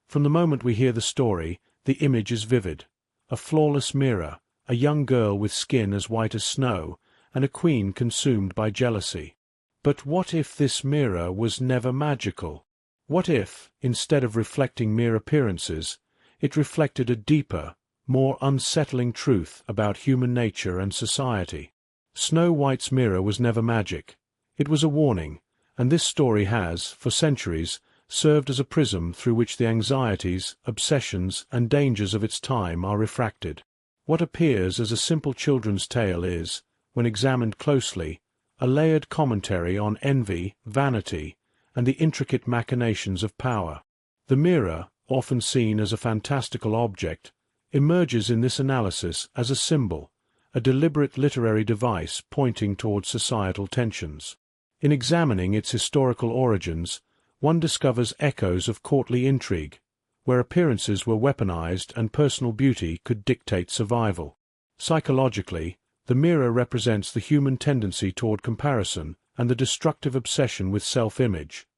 From the moment we hear the story, the image is vivid. A flawless mirror, a young girl with skin as white as snow, and a queen consumed by jealousy. But what if this mirror was never magical? What if, instead of reflecting mere appearances, it reflected a deeper, more unsettling truth about human nature and society? Snow White's mirror was never magic. It was a warning, and this story has, for centuries, served as a prism through which the anxieties, obsessions, and dangers of its time are refracted. What appears as a simple children's tale is, when examined closely, a layered commentary on envy, vanity, and the intricate machinations of power. The mirror, often seen as a fantastical object, emerges in this analysis as a symbol, a deliberate literary device pointing towards societal tensions. In examining its historical origins, one discovers echoes of courtly intrigue, where appearances were weaponized and personal beauty could dictate survival. Psychologically, the mirror represents the human tendency toward comparison and the destructive obsession with self-image,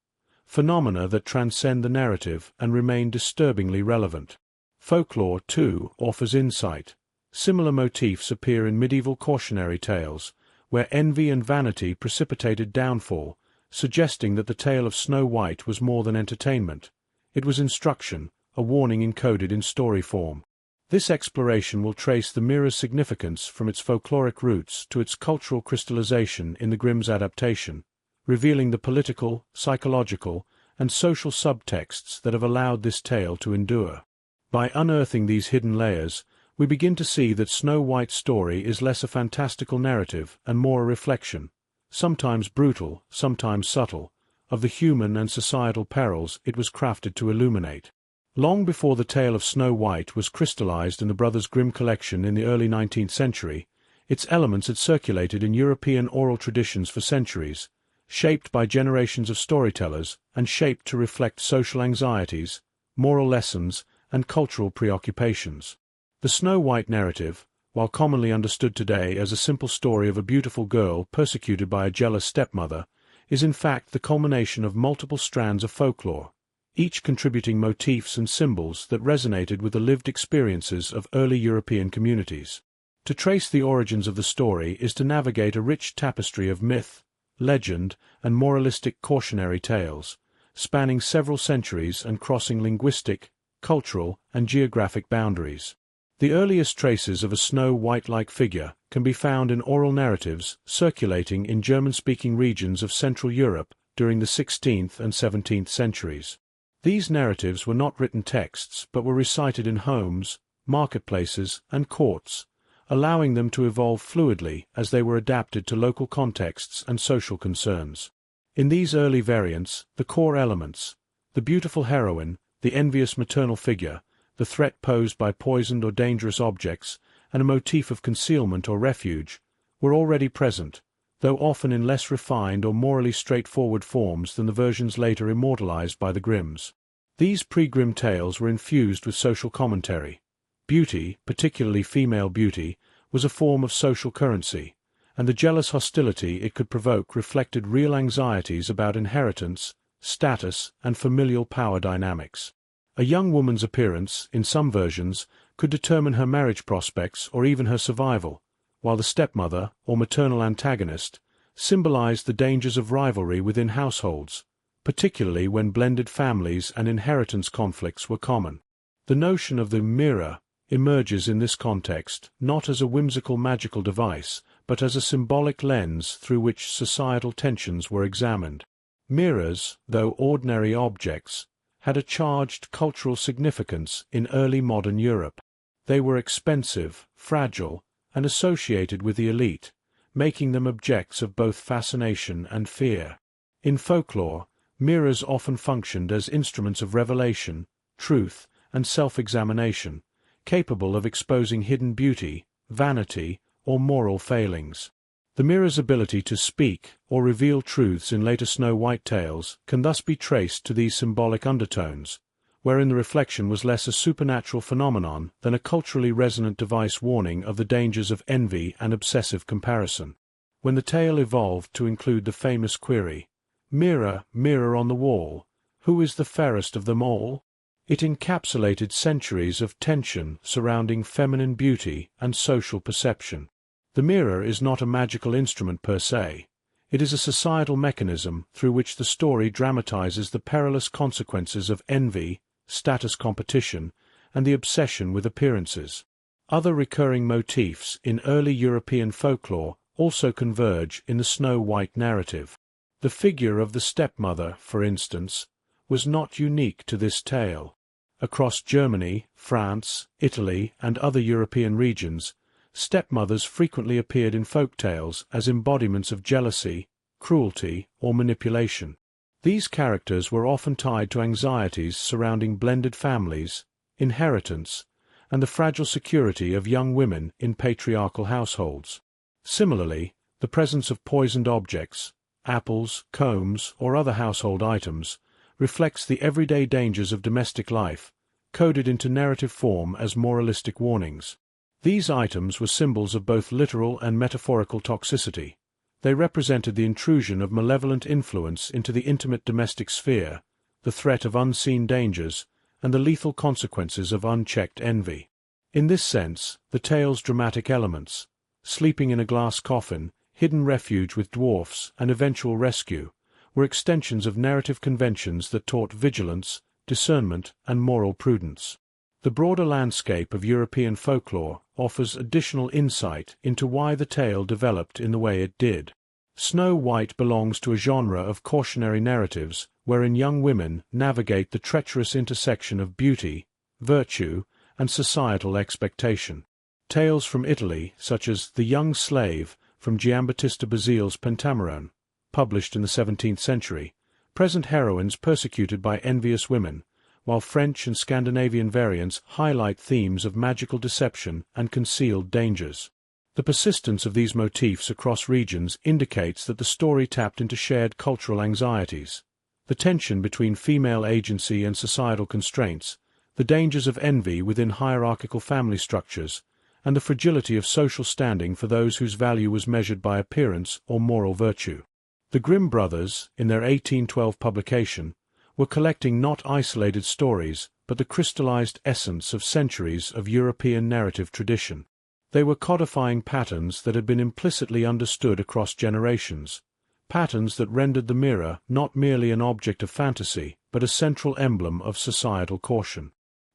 phenomena that transcend the narrative and remain disturbingly relevant. Folklore, too, offers insight. Similar motifs appear in medieval cautionary tales, where envy and vanity precipitated downfall, suggesting that the tale of Snow White was more than entertainment. It was instruction, a warning encoded in story form. This exploration will trace the mirror's significance from its folkloric roots to its cultural crystallization in the Grimm's adaptation, revealing the political, psychological, and social subtexts that have allowed this tale to endure. By unearthing these hidden layers, we begin to see that Snow White's story is less a fantastical narrative and more a reflection, sometimes brutal, sometimes subtle, of the human and societal perils it was crafted to illuminate. Long before the tale of Snow White was crystallized in the Brothers Grimm collection in the early 19th century, its elements had circulated in European oral traditions for centuries, shaped by generations of storytellers and shaped to reflect social anxieties, moral lessons, and cultural preoccupations. The Snow White narrative, while commonly understood today as a simple story of a beautiful girl persecuted by a jealous stepmother, is in fact the culmination of multiple strands of folklore, each contributing motifs and symbols that resonated with the lived experiences of early European communities. To trace the origins of the story is to navigate a rich tapestry of myth, legend, and moralistic cautionary tales, spanning several centuries and crossing linguistic, cultural, and geographic boundaries. The earliest traces of a Snow White-like figure can be found in oral narratives circulating in German-speaking regions of Central Europe during the 16th and 17th centuries. These narratives were not written texts but were recited in homes, marketplaces, and courts, allowing them to evolve fluidly as they were adapted to local contexts and social concerns. In these early variants, the core elements, the beautiful heroine, the envious maternal figure, the threat posed by poisoned or dangerous objects, and a motif of concealment or refuge, were already present, though often in less refined or morally straightforward forms than the versions later immortalized by the Grimms. These pre-Grimm tales were infused with social commentary. Beauty, particularly female beauty, was a form of social currency, and the jealous hostility it could provoke reflected real anxieties about inheritance, status, and familial power dynamics. A young woman's appearance, in some versions, could determine her marriage prospects or even her survival, while the stepmother, or maternal antagonist, symbolized the dangers of rivalry within households, particularly when blended families and inheritance conflicts were common. The notion of the mirror emerges in this context not as a whimsical magical device, but as a symbolic lens through which societal tensions were examined. Mirrors, though ordinary objects, had a charged cultural significance in early modern Europe. They were expensive, fragile, and associated with the elite, making them objects of both fascination and fear. In folklore, mirrors often functioned as instruments of revelation, truth, and self-examination, capable of exposing hidden beauty, vanity, or moral failings. The mirror's ability to speak or reveal truths in later Snow White tales can thus be traced to these symbolic undertones, wherein the reflection was less a supernatural phenomenon than a culturally resonant device warning of the dangers of envy and obsessive comparison. When the tale evolved to include the famous query, "Mirror, mirror on the wall, who is the fairest of them all?" It encapsulated centuries of tension surrounding feminine beauty and social perception. The mirror is not a magical instrument per se. It is a societal mechanism through which the story dramatizes the perilous consequences of envy, status competition, and the obsession with appearances. Other recurring motifs in early European folklore also converge in the Snow White narrative. The figure of the stepmother, for instance, was not unique to this tale. Across Germany, France, Italy, and other European regions, stepmothers frequently appeared in folk tales as embodiments of jealousy, cruelty, or manipulation. These characters were often tied to anxieties surrounding blended families, inheritance, and the fragile security of young women in patriarchal households. Similarly, the presence of poisoned objects, apples, combs, or other household items, reflects the everyday dangers of domestic life, coded into narrative form as moralistic warnings. These items were symbols of both literal and metaphorical toxicity. They represented the intrusion of malevolent influence into the intimate domestic sphere, the threat of unseen dangers, and the lethal consequences of unchecked envy. In this sense, the tale's dramatic elements, sleeping in a glass coffin, hidden refuge with dwarfs, and eventual rescue, were extensions of narrative conventions that taught vigilance, discernment, and moral prudence. The broader landscape of European folklore offers additional insight into why the tale developed in the way it did. Snow White belongs to a genre of cautionary narratives wherein young women navigate the treacherous intersection of beauty, virtue, and societal expectation. Tales from Italy, such as The Young Slave from Giambattista Basile's Pentamerone, published in the 17th century, present heroines persecuted by envious women, while French and Scandinavian variants highlight themes of magical deception and concealed dangers. The persistence of these motifs across regions indicates that the story tapped into shared cultural anxieties. The tension between female agency and societal constraints, the dangers of envy within hierarchical family structures, and the fragility of social standing for those whose value was measured by appearance or moral virtue. The Grimm brothers, in their 1812 publication, were collecting not isolated stories, but the crystallized essence of centuries of European narrative tradition. They were codifying patterns that had been implicitly understood across generations, patterns that rendered the mirror not merely an object of fantasy, but a central emblem of societal caution.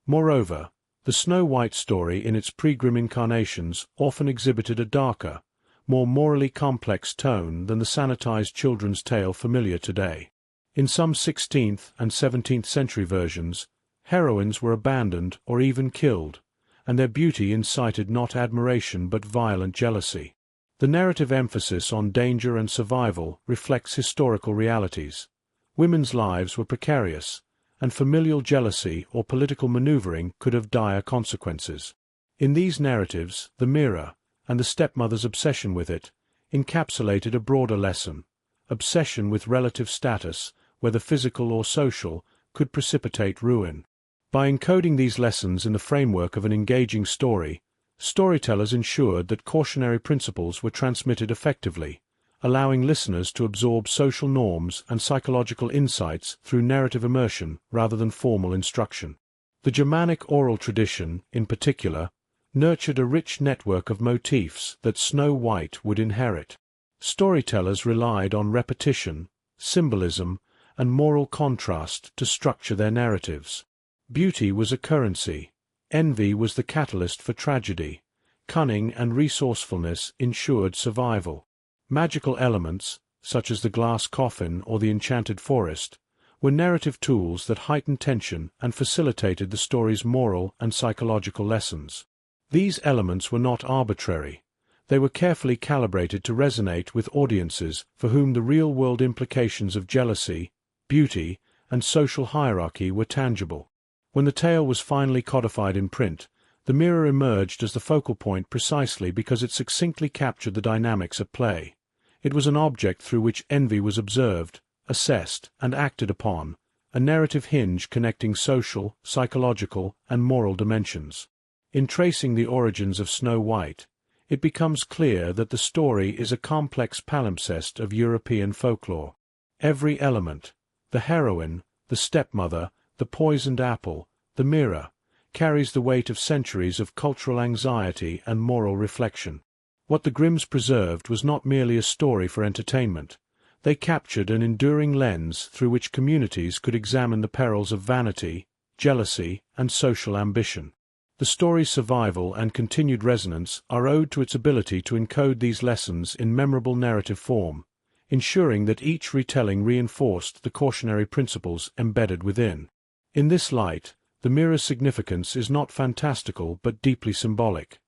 Moreover, the Snow White story in its pre-Grimm incarnations often exhibited a darker, more morally complex tone than the sanitized children's tale familiar today. In some 16th and 17th century versions, heroines were abandoned or even killed, and their beauty incited not admiration but violent jealousy. The narrative emphasis on danger and survival reflects historical realities. Women's lives were precarious, and familial jealousy or political maneuvering could have dire consequences. In these narratives, the mirror, and the stepmother's obsession with it, encapsulated a broader lesson. Obsession with relative status, whether physical or social, could precipitate ruin. By encoding these lessons in the framework of an engaging story, storytellers ensured that cautionary principles were transmitted effectively, allowing listeners to absorb social norms and psychological insights through narrative immersion rather than formal instruction. The Germanic oral tradition, in particular, nurtured a rich network of motifs that Snow White would inherit. Storytellers relied on repetition, symbolism, and moral contrast to structure their narratives. Beauty was a currency, envy was the catalyst for tragedy, cunning and resourcefulness ensured survival. Magical elements, such as the glass coffin or the enchanted forest, were narrative tools that heightened tension and facilitated the story's moral and psychological lessons. These elements were not arbitrary. They were carefully calibrated to resonate with audiences for whom the real-world implications of jealousy, beauty, and social hierarchy were tangible. When the tale was finally codified in print, the mirror emerged as the focal point precisely because it succinctly captured the dynamics at play. It was an object through which envy was observed, assessed, and acted upon, a narrative hinge connecting social, psychological, and moral dimensions. In tracing the origins of Snow White, it becomes clear that the story is a complex palimpsest of European folklore. Every element, the heroine, the stepmother, the poisoned apple, the mirror, carries the weight of centuries of cultural anxiety and moral reflection. What the Grimms preserved was not merely a story for entertainment. They captured an enduring lens through which communities could examine the perils of vanity, jealousy, and social ambition. The story's survival and continued resonance are owed to its ability to encode these lessons in memorable narrative form, ensuring that each retelling reinforced the cautionary principles embedded within. In this light, the mirror's significance is not fantastical but deeply symbolic.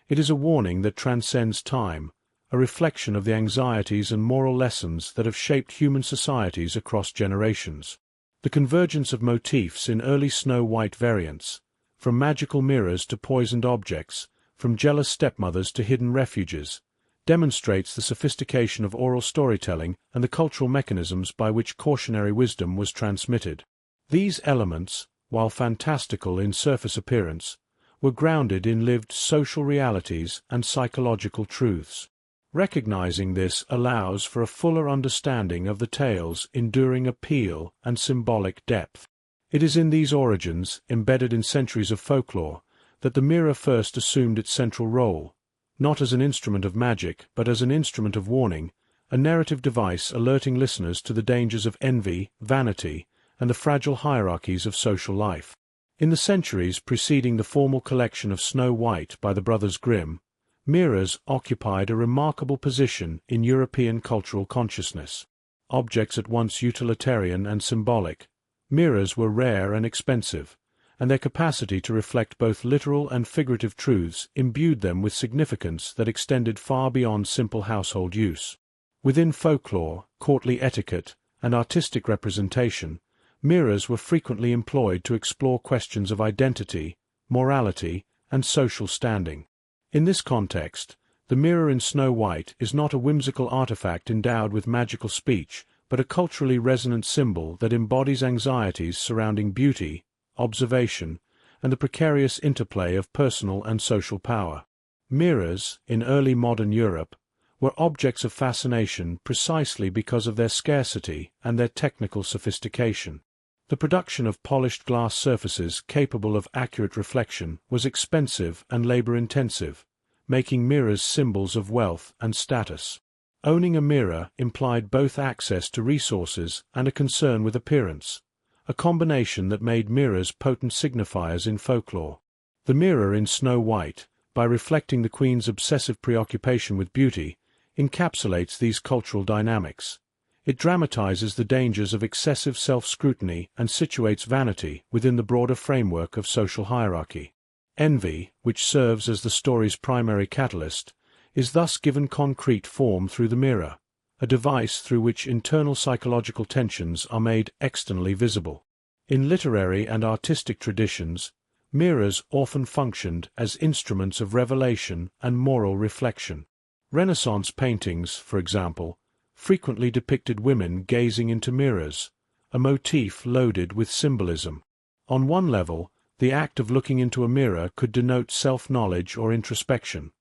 It is a warning that transcends time, a reflection of the anxieties and moral lessons that have shaped human societies across generations. The convergence of motifs in early Snow White variants, from magical mirrors to poisoned objects, from jealous stepmothers to hidden refuges, demonstrates the sophistication of oral storytelling and the cultural mechanisms by which cautionary wisdom was transmitted. These elements, while fantastical in surface appearance, were grounded in lived social realities and psychological truths. Recognizing this allows for a fuller understanding of the tale's enduring appeal and symbolic depth. It is in these origins, embedded in centuries of folklore, that the mirror first assumed its central role, not as an instrument of magic but as an instrument of warning, a narrative device alerting listeners to the dangers of envy, vanity, and the fragile hierarchies of social life. In the centuries preceding the formal collection of Snow White by the Brothers Grimm, mirrors occupied a remarkable position in European cultural consciousness. Objects at once utilitarian and symbolic, mirrors were rare and expensive, and their capacity to reflect both literal and figurative truths imbued them with significance that extended far beyond simple household use. Within folklore, courtly etiquette, and artistic representation, mirrors were frequently employed to explore questions of identity, morality, and social standing. In this context, the mirror in Snow White is not a whimsical artifact endowed with magical speech, but a culturally resonant symbol that embodies anxieties surrounding beauty, observation, and the precarious interplay of personal and social power. Mirrors, in early modern Europe, were objects of fascination precisely because of their scarcity and their technical sophistication. The production of polished glass surfaces capable of accurate reflection was expensive and labor-intensive, making mirrors symbols of wealth and status. Owning a mirror implied both access to resources and a concern with appearance, a combination that made mirrors potent signifiers in folklore. The mirror in Snow White, by reflecting the Queen's obsessive preoccupation with beauty, encapsulates these cultural dynamics. It dramatizes the dangers of excessive self-scrutiny and situates vanity within the broader framework of social hierarchy. Envy, which serves as the story's primary catalyst, is thus given concrete form through the mirror, a device through which internal psychological tensions are made externally visible. In literary and artistic traditions, mirrors often functioned as instruments of revelation and moral reflection. Renaissance paintings, for example, frequently depicted women gazing into mirrors, a motif loaded with symbolism. On one level, the act of looking into a mirror could denote self-knowledge or introspection.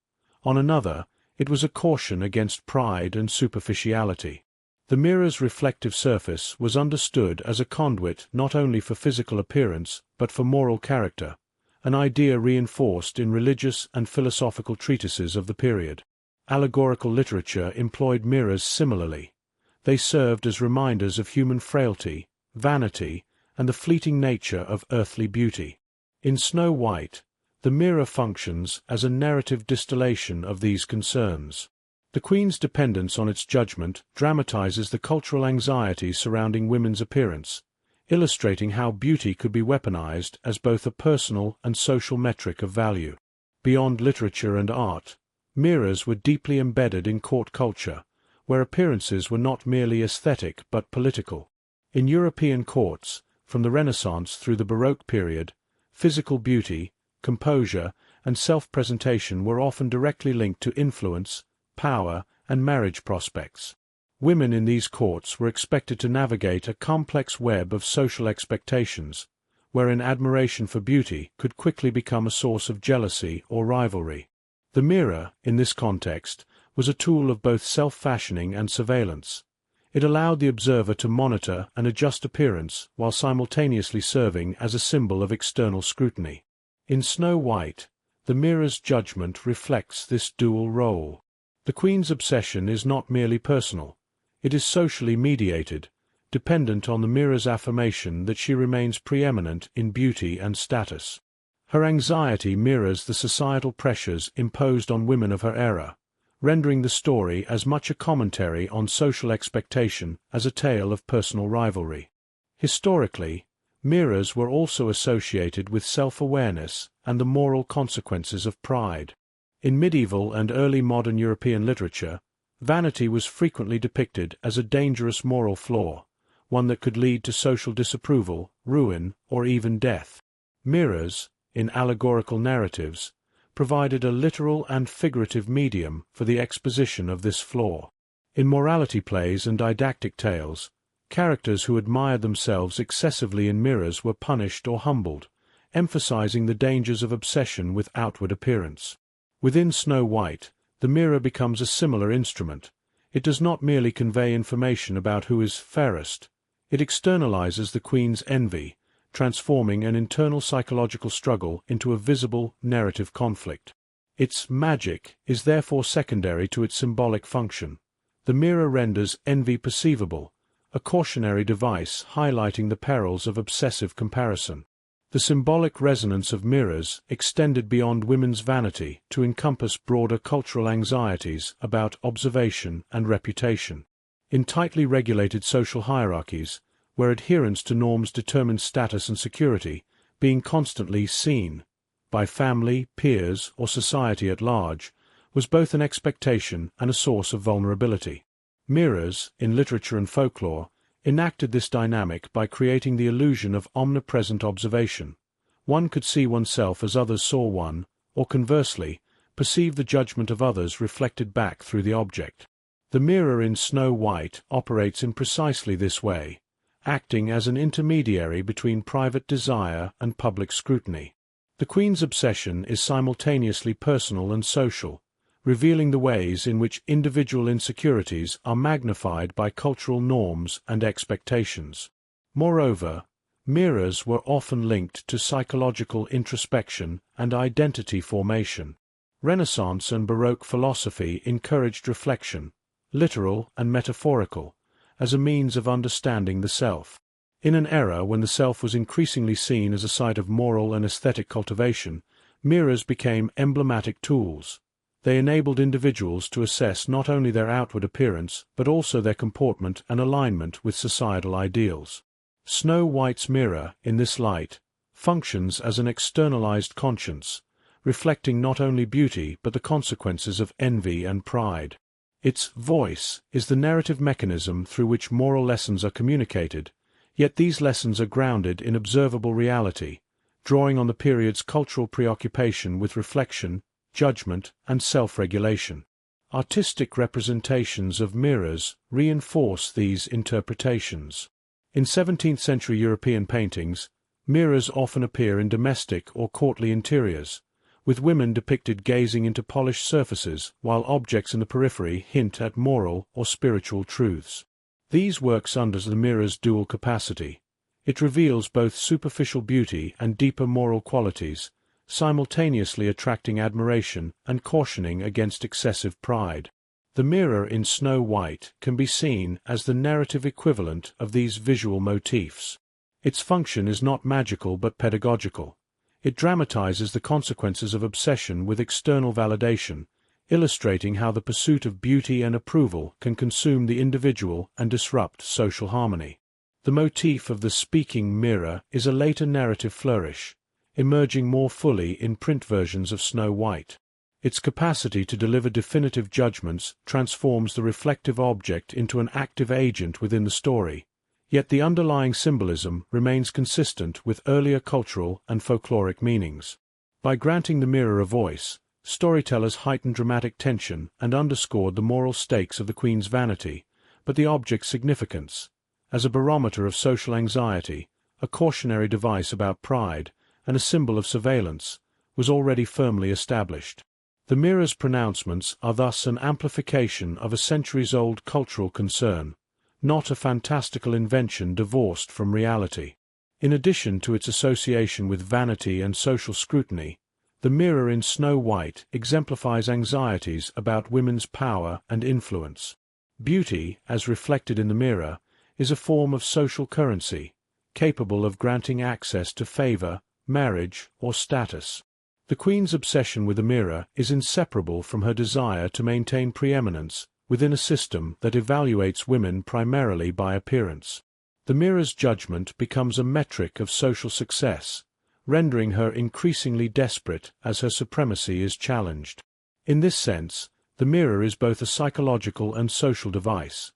On another, it was a caution against pride and superficiality. The mirror's reflective surface was understood as a conduit not only for physical appearance but for moral character, an idea reinforced in religious and philosophical treatises of the period. Allegorical literature employed mirrors similarly. They served as reminders of human frailty, vanity, and the fleeting nature of earthly beauty. In Snow White, the mirror functions as a narrative distillation of these concerns. The Queen's dependence on its judgment dramatizes the cultural anxiety surrounding women's appearance, illustrating how beauty could be weaponized as both a personal and social metric of value. Beyond literature and art, mirrors were deeply embedded in court culture, where appearances were not merely aesthetic but political. In European courts, from the Renaissance through the Baroque period, physical beauty, composure, and self-presentation were often directly linked to influence, power, and marriage prospects. Women in these courts were expected to navigate a complex web of social expectations, wherein admiration for beauty could quickly become a source of jealousy or rivalry. The mirror, in this context, was a tool of both self-fashioning and surveillance. It allowed the observer to monitor and adjust appearance while simultaneously serving as a symbol of external scrutiny. In Snow White, the mirror's judgment reflects this dual role. The Queen's obsession is not merely personal. It is socially mediated, dependent on the mirror's affirmation that she remains preeminent in beauty and status. Her anxiety mirrors the societal pressures imposed on women of her era, rendering the story as much a commentary on social expectation as a tale of personal rivalry. Historically, mirrors were also associated with self-awareness and the moral consequences of pride. In medieval and early modern European literature, vanity was frequently depicted as a dangerous moral flaw, one that could lead to social disapproval, ruin, or even death. Mirrors, in allegorical narratives, provided a literal and figurative medium for the exposition of this flaw. In morality plays and didactic tales, characters who admired themselves excessively in mirrors were punished or humbled, emphasizing the dangers of obsession with outward appearance. Within Snow White, the mirror becomes a similar instrument. It does not merely convey information about who is fairest. It externalizes the Queen's envy, transforming an internal psychological struggle into a visible narrative conflict. Its magic is therefore secondary to its symbolic function. The mirror renders envy perceivable, a cautionary device highlighting the perils of obsessive comparison. The symbolic resonance of mirrors extended beyond women's vanity to encompass broader cultural anxieties about observation and reputation. In tightly regulated social hierarchies, where adherence to norms determined status and security, being constantly seen by family, peers, or society at large, was both an expectation and a source of vulnerability. Mirrors, in literature and folklore, enacted this dynamic by creating the illusion of omnipresent observation. One could see oneself as others saw one, or conversely, perceive the judgment of others reflected back through the object. The mirror in Snow White operates in precisely this way, acting as an intermediary between private desire and public scrutiny. The Queen's obsession is simultaneously personal and social, revealing the ways in which individual insecurities are magnified by cultural norms and expectations. Moreover, mirrors were often linked to psychological introspection and identity formation. Renaissance and Baroque philosophy encouraged reflection, literal and metaphorical, as a means of understanding the self. In an era when the self was increasingly seen as a site of moral and aesthetic cultivation, mirrors became emblematic tools. They enabled individuals to assess not only their outward appearance but also their comportment and alignment with societal ideals. Snow White's mirror, in this light, functions as an externalized conscience, reflecting not only beauty but the consequences of envy and pride. Its voice is the narrative mechanism through which moral lessons are communicated, yet these lessons are grounded in observable reality, drawing on the period's cultural preoccupation with reflection, judgment, and self-regulation. Artistic representations of mirrors reinforce these interpretations. In 17th-century European paintings, mirrors often appear in domestic or courtly interiors, with women depicted gazing into polished surfaces while objects in the periphery hint at moral or spiritual truths. These works under the mirror's dual capacity. It reveals both superficial beauty and deeper moral qualities, simultaneously attracting admiration and cautioning against excessive pride. The mirror in Snow White can be seen as the narrative equivalent of these visual motifs. Its function is not magical but pedagogical. It dramatizes the consequences of obsession with external validation, illustrating how the pursuit of beauty and approval can consume the individual and disrupt social harmony. The motif of the speaking mirror is a later narrative flourish, emerging more fully in print versions of Snow White. Its capacity to deliver definitive judgments transforms the reflective object into an active agent within the story, yet the underlying symbolism remains consistent with earlier cultural and folkloric meanings. By granting the mirror a voice, storytellers heightened dramatic tension and underscored the moral stakes of the Queen's vanity, but the object's significance, as a barometer of social anxiety, a cautionary device about pride, and a symbol of surveillance, was already firmly established. The mirror's pronouncements are thus an amplification of a centuries-old cultural concern, not a fantastical invention divorced from reality. In addition to its association with vanity and social scrutiny, the mirror in Snow White exemplifies anxieties about women's power and influence. Beauty, as reflected in the mirror, is a form of social currency, capable of granting access to favor, marriage, or status. The Queen's obsession with the mirror is inseparable from her desire to maintain preeminence within a system that evaluates women primarily by appearance. The mirror's judgment becomes a metric of social success, rendering her increasingly desperate as her supremacy is challenged. In this sense, the mirror is both a psychological and social device.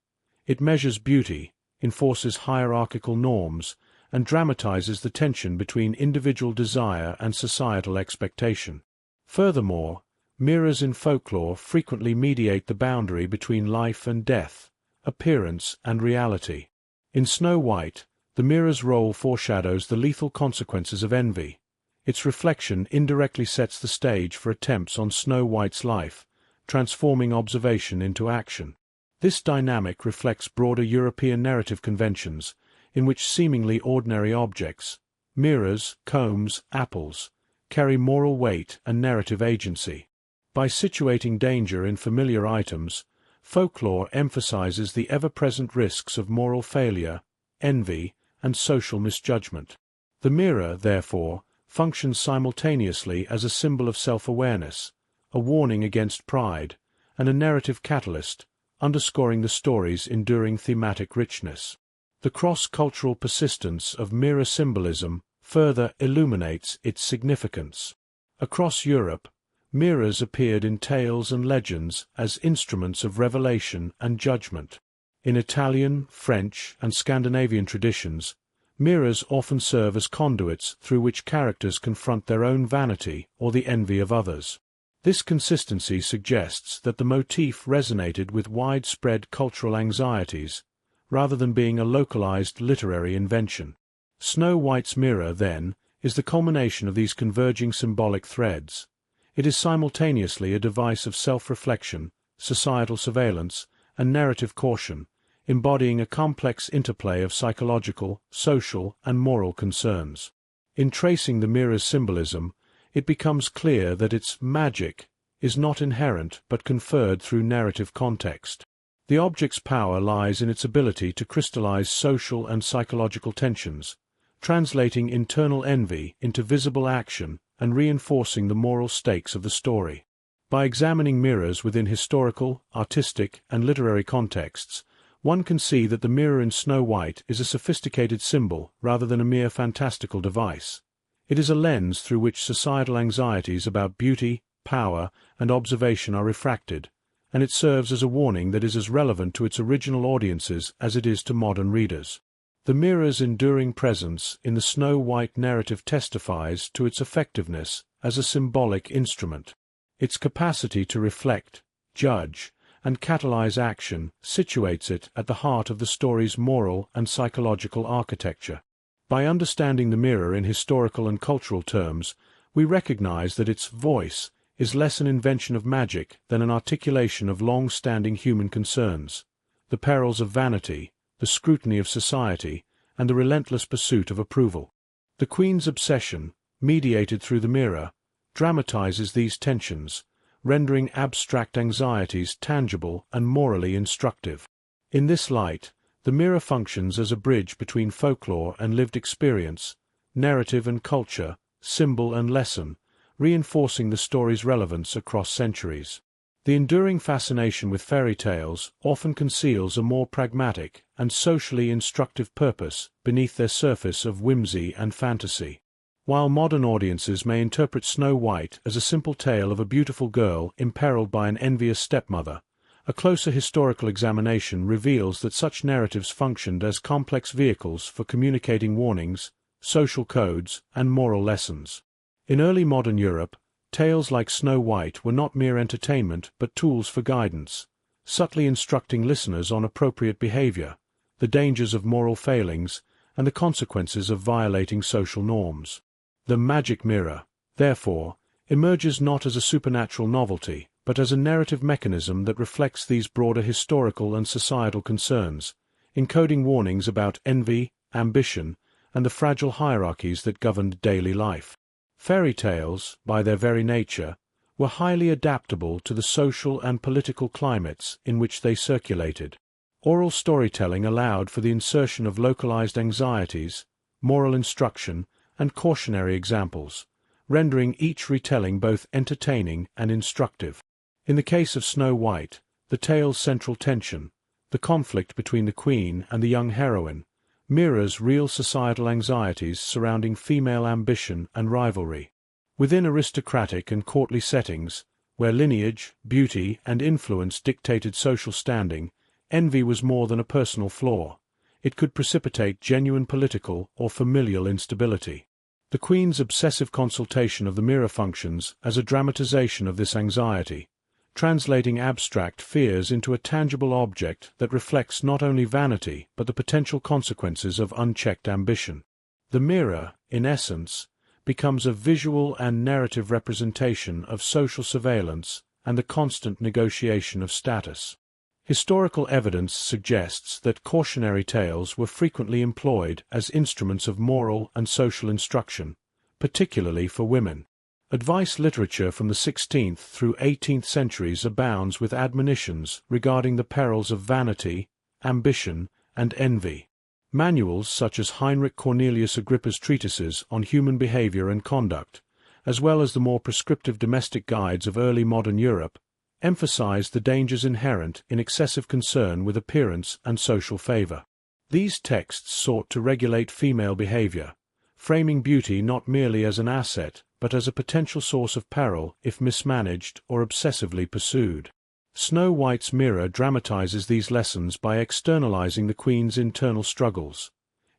It measures beauty, enforces hierarchical norms, and dramatizes the tension between individual desire and societal expectation. Furthermore, mirrors in folklore frequently mediate the boundary between life and death, appearance and reality. In Snow White, the mirror's role foreshadows the lethal consequences of envy. Its reflection indirectly sets the stage for attempts on Snow White's life, transforming observation into action. This dynamic reflects broader European narrative conventions, in which seemingly ordinary objects, mirrors, combs, apples, carry moral weight and narrative agency. By situating danger in familiar items, folklore emphasizes the ever-present risks of moral failure, envy, and social misjudgment. The mirror, therefore, functions simultaneously as a symbol of self-awareness, a warning against pride, and a narrative catalyst, underscoring the story's enduring thematic richness. The cross-cultural persistence of mirror symbolism further illuminates its significance. Across Europe, mirrors appeared in tales and legends as instruments of revelation and judgment. In Italian, French, and Scandinavian traditions, mirrors often serve as conduits through which characters confront their own vanity or the envy of others. This consistency suggests that the motif resonated with widespread cultural anxieties, rather than being a localized literary invention. Snow White's mirror, then, is the culmination of these converging symbolic threads. It is simultaneously a device of self-reflection, societal surveillance, and narrative caution, embodying a complex interplay of psychological, social, and moral concerns. In tracing the mirror's symbolism, it becomes clear that its magic is not inherent but conferred through narrative context. The object's power lies in its ability to crystallize social and psychological tensions, translating internal envy into visible action and reinforcing the moral stakes of the story. By examining mirrors within historical, artistic, and literary contexts, one can see that the mirror in Snow White is a sophisticated symbol rather than a mere fantastical device. It is a lens through which societal anxieties about beauty, power, and observation are refracted, and it serves as a warning that is as relevant to its original audiences as it is to modern readers. The mirror's enduring presence in the Snow White narrative testifies to its effectiveness as a symbolic instrument. Its capacity to reflect, judge, and catalyze action situates it at the heart of the story's moral and psychological architecture. By understanding the mirror in historical and cultural terms, we recognize that its voice is less an invention of magic than an articulation of long-standing human concerns, the perils of vanity, the scrutiny of society, and the relentless pursuit of approval. The Queen's obsession, mediated through the mirror, dramatizes these tensions, rendering abstract anxieties tangible and morally instructive. In this light, the mirror functions as a bridge between folklore and lived experience, narrative and culture, symbol and lesson, reinforcing the story's relevance across centuries. The enduring fascination with fairy tales often conceals a more pragmatic and socially instructive purpose beneath their surface of whimsy and fantasy. While modern audiences may interpret Snow White as a simple tale of a beautiful girl imperiled by an envious stepmother, a closer historical examination reveals that such narratives functioned as complex vehicles for communicating warnings, social codes, and moral lessons. In early modern Europe, tales like Snow White were not mere entertainment but tools for guidance, subtly instructing listeners on appropriate behavior, the dangers of moral failings, and the consequences of violating social norms. The magic mirror, therefore, emerges not as a supernatural novelty, but as a narrative mechanism that reflects these broader historical and societal concerns, encoding warnings about envy, ambition, and the fragile hierarchies that governed daily life. Fairy tales, by their very nature, were highly adaptable to the social and political climates in which they circulated. Oral storytelling allowed for the insertion of localized anxieties, moral instruction, and cautionary examples, rendering each retelling both entertaining and instructive. In the case of Snow White, the tale's central tension, the conflict between the queen and the young heroine, mirrors real societal anxieties surrounding female ambition and rivalry. Within aristocratic and courtly settings, where lineage, beauty, and influence dictated social standing, envy was more than a personal flaw. It could precipitate genuine political or familial instability. The Queen's obsessive consultation of the mirror functions as a dramatization of this anxiety, translating abstract fears into a tangible object that reflects not only vanity but the potential consequences of unchecked ambition. The mirror, in essence, becomes a visual and narrative representation of social surveillance and the constant negotiation of status. Historical evidence suggests that cautionary tales were frequently employed as instruments of moral and social instruction, particularly for women. Advice literature from the 16th through 18th centuries abounds with admonitions regarding the perils of vanity, ambition, and envy. Manuals such as Heinrich Cornelius Agrippa's treatises on human behavior and conduct, as well as the more prescriptive domestic guides of early modern Europe, emphasized the dangers inherent in excessive concern with appearance and social favor. These texts sought to regulate female behavior, framing beauty not merely as an asset but as a potential source of peril if mismanaged or obsessively pursued. Snow White's mirror dramatizes these lessons by externalizing the Queen's internal struggles.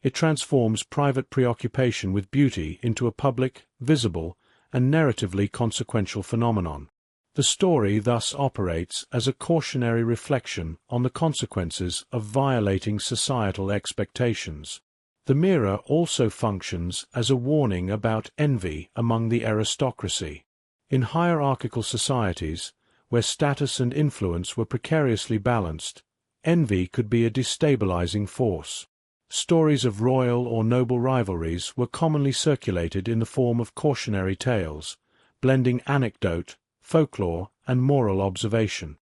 It transforms private preoccupation with beauty into a public, visible, and narratively consequential phenomenon. The story thus operates as a cautionary reflection on the consequences of violating societal expectations. The mirror also functions as a warning about envy among the aristocracy. In hierarchical societies, where status and influence were precariously balanced, envy could be a destabilizing force. Stories of royal or noble rivalries were commonly circulated in the form of cautionary tales, blending anecdote, folklore, and moral observation.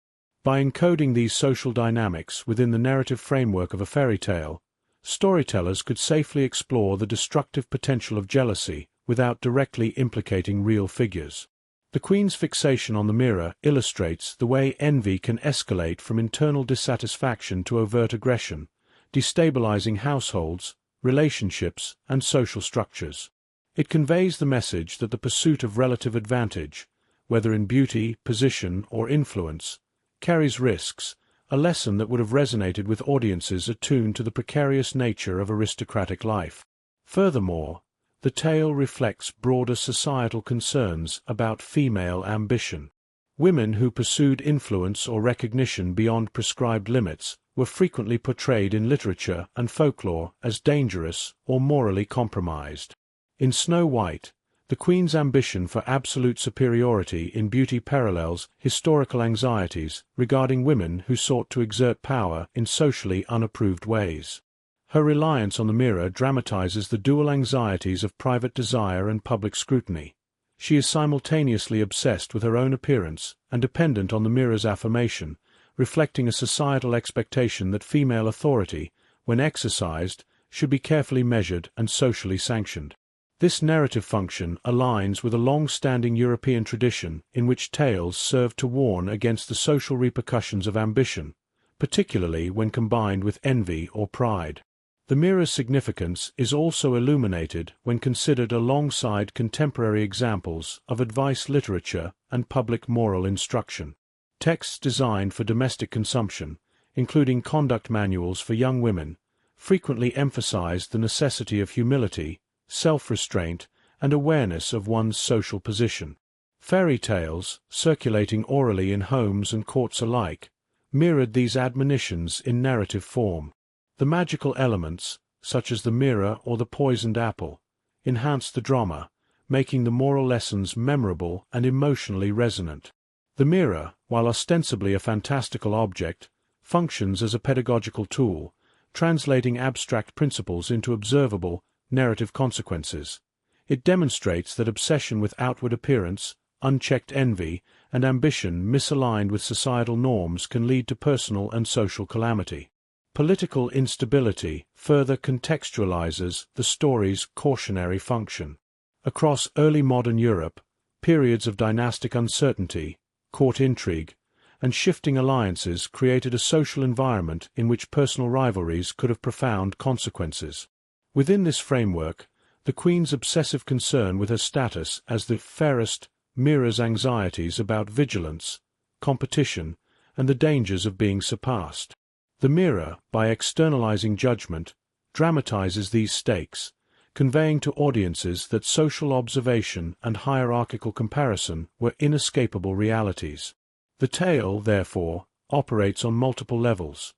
By encoding these social dynamics within the narrative framework of a fairy tale, storytellers could safely explore the destructive potential of jealousy without directly implicating real figures. The Queen's fixation on the mirror illustrates the way envy can escalate from internal dissatisfaction to overt aggression, destabilizing households, relationships, and social structures. It conveys the message that the pursuit of relative advantage, whether in beauty, position, or influence, carries risks, a lesson that would have resonated with audiences attuned to the precarious nature of aristocratic life. Furthermore, the tale reflects broader societal concerns about female ambition. Women who pursued influence or recognition beyond prescribed limits were frequently portrayed in literature and folklore as dangerous or morally compromised. In Snow White, the Queen's ambition for absolute superiority in beauty parallels historical anxieties regarding women who sought to exert power in socially unapproved ways. Her reliance on the mirror dramatizes the dual anxieties of private desire and public scrutiny. She is simultaneously obsessed with her own appearance and dependent on the mirror's affirmation, reflecting a societal expectation that female authority, when exercised, should be carefully measured and socially sanctioned. This narrative function aligns with a long-standing European tradition in which tales serve to warn against the social repercussions of ambition, particularly when combined with envy or pride. The mirror's significance is also illuminated when considered alongside contemporary examples of advice literature and public moral instruction. Texts designed for domestic consumption, including conduct manuals for young women, frequently emphasize the necessity of humility, self-restraint, and awareness of one's social position. Fairy tales, circulating orally in homes and courts alike, mirrored these admonitions in narrative form. The magical elements, such as the mirror or the poisoned apple, enhanced the drama, making the moral lessons memorable and emotionally resonant. The mirror, while ostensibly a fantastical object, functions as a pedagogical tool, translating abstract principles into observable, narrative consequences. It demonstrates that obsession with outward appearance, unchecked envy, and ambition misaligned with societal norms can lead to personal and social calamity. Political instability further contextualizes the story's cautionary function. Across early modern Europe, periods of dynastic uncertainty, court intrigue, and shifting alliances created a social environment in which personal rivalries could have profound consequences. Within this framework, the Queen's obsessive concern with her status as the fairest mirrors anxieties about vigilance, competition, and the dangers of being surpassed. The mirror, by externalizing judgment, dramatizes these stakes, conveying to audiences that social observation and hierarchical comparison were inescapable realities. The tale, therefore, operates on multiple levels.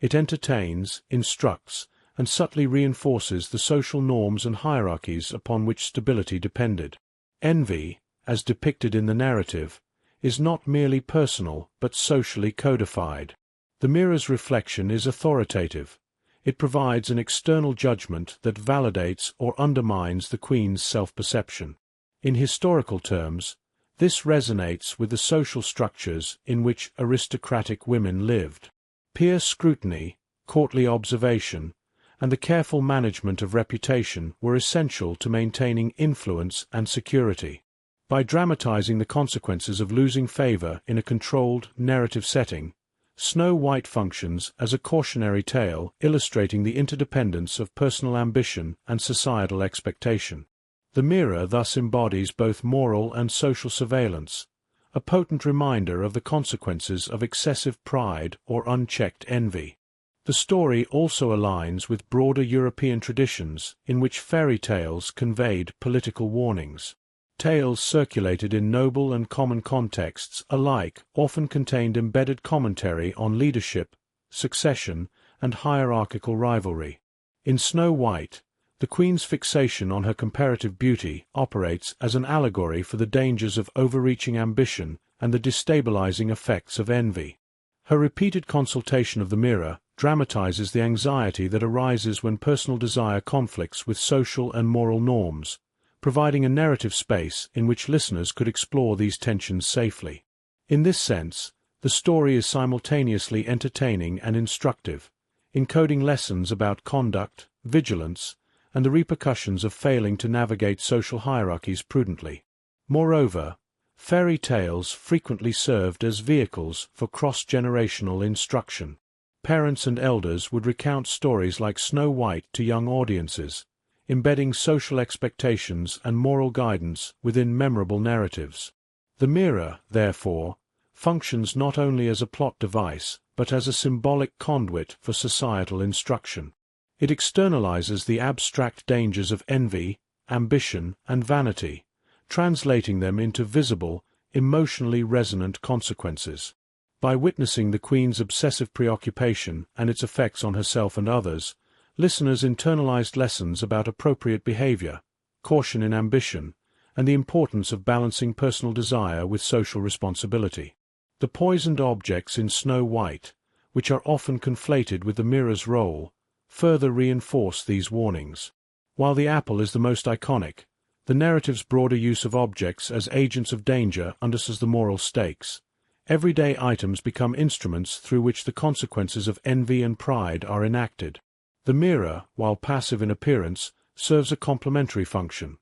It entertains, instructs, and subtly reinforces the social norms and hierarchies upon which stability depended. Envy, as depicted in the narrative, is not merely personal but socially codified. The mirror's reflection is authoritative. It provides an external judgment that validates or undermines the Queen's self-perception. In historical terms, this resonates with the social structures in which aristocratic women lived. Peer scrutiny, courtly observation, and the careful management of reputation were essential to maintaining influence and security. By dramatizing the consequences of losing favor in a controlled narrative setting, Snow White functions as a cautionary tale illustrating the interdependence of personal ambition and societal expectation. The mirror thus embodies both moral and social surveillance, a potent reminder of the consequences of excessive pride or unchecked envy. The story also aligns with broader European traditions in which fairy tales conveyed political warnings. Tales circulated in noble and common contexts alike often contained embedded commentary on leadership, succession, and hierarchical rivalry. In Snow White, the Queen's fixation on her comparative beauty operates as an allegory for the dangers of overreaching ambition and the destabilizing effects of envy. Her repeated consultation of the mirror dramatizes the anxiety that arises when personal desire conflicts with social and moral norms, providing a narrative space in which listeners could explore these tensions safely. In this sense, the story is simultaneously entertaining and instructive, encoding lessons about conduct, vigilance, and the repercussions of failing to navigate social hierarchies prudently. Moreover, fairy tales frequently served as vehicles for cross-generational instruction. Parents and elders would recount stories like Snow White to young audiences, embedding social expectations and moral guidance within memorable narratives. The mirror, therefore, functions not only as a plot device, but as a symbolic conduit for societal instruction. It externalizes the abstract dangers of envy, ambition, and vanity, translating them into visible, emotionally resonant consequences. By witnessing the Queen's obsessive preoccupation and its effects on herself and others, listeners internalized lessons about appropriate behavior, caution in ambition, and the importance of balancing personal desire with social responsibility. The poisoned objects in Snow White, which are often conflated with the mirror's role, further reinforce these warnings. While the apple is the most iconic, the narrative's broader use of objects as agents of danger underscores the moral stakes. Everyday items become instruments through which the consequences of envy and pride are enacted. The mirror, while passive in appearance, serves a complementary function.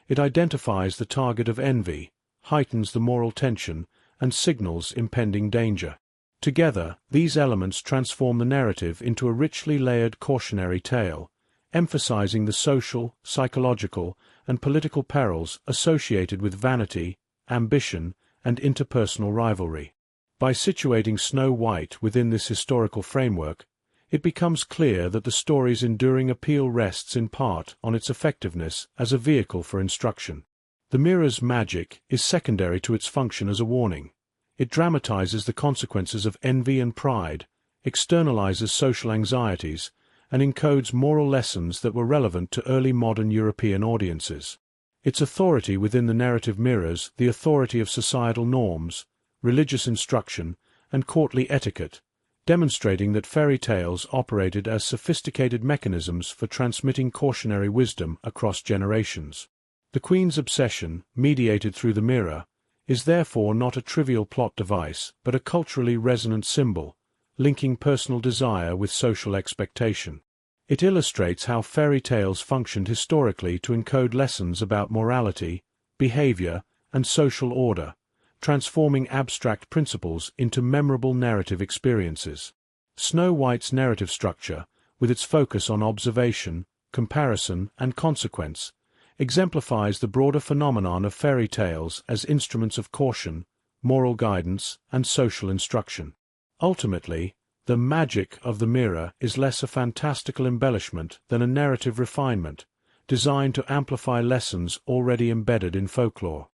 It identifies the target of envy, heightens the moral tension, and signals impending danger. Together, these elements transform the narrative into a richly layered cautionary tale, emphasizing the social, psychological, and political perils associated with vanity, ambition, and interpersonal rivalry. By situating Snow White within this historical framework, it becomes clear that the story's enduring appeal rests in part on its effectiveness as a vehicle for instruction. The mirror's magic is secondary to its function as a warning. It dramatizes the consequences of envy and pride, externalizes social anxieties, and encodes moral lessons that were relevant to early modern European audiences. Its authority within the narrative mirrors the authority of societal norms, religious instruction, and courtly etiquette, demonstrating that fairy tales operated as sophisticated mechanisms for transmitting cautionary wisdom across generations. The Queen's obsession, mediated through the mirror, is therefore not a trivial plot device but a culturally resonant symbol, linking personal desire with social expectation. It illustrates how fairy tales functioned historically to encode lessons about morality, behavior, and social order, transforming abstract principles into memorable narrative experiences. Snow White's narrative structure, with its focus on observation, comparison, and consequence, exemplifies the broader phenomenon of fairy tales as instruments of caution, moral guidance, and social instruction. Ultimately, the magic of the mirror is less a fantastical embellishment than a narrative refinement, designed to amplify lessons already embedded in folklore.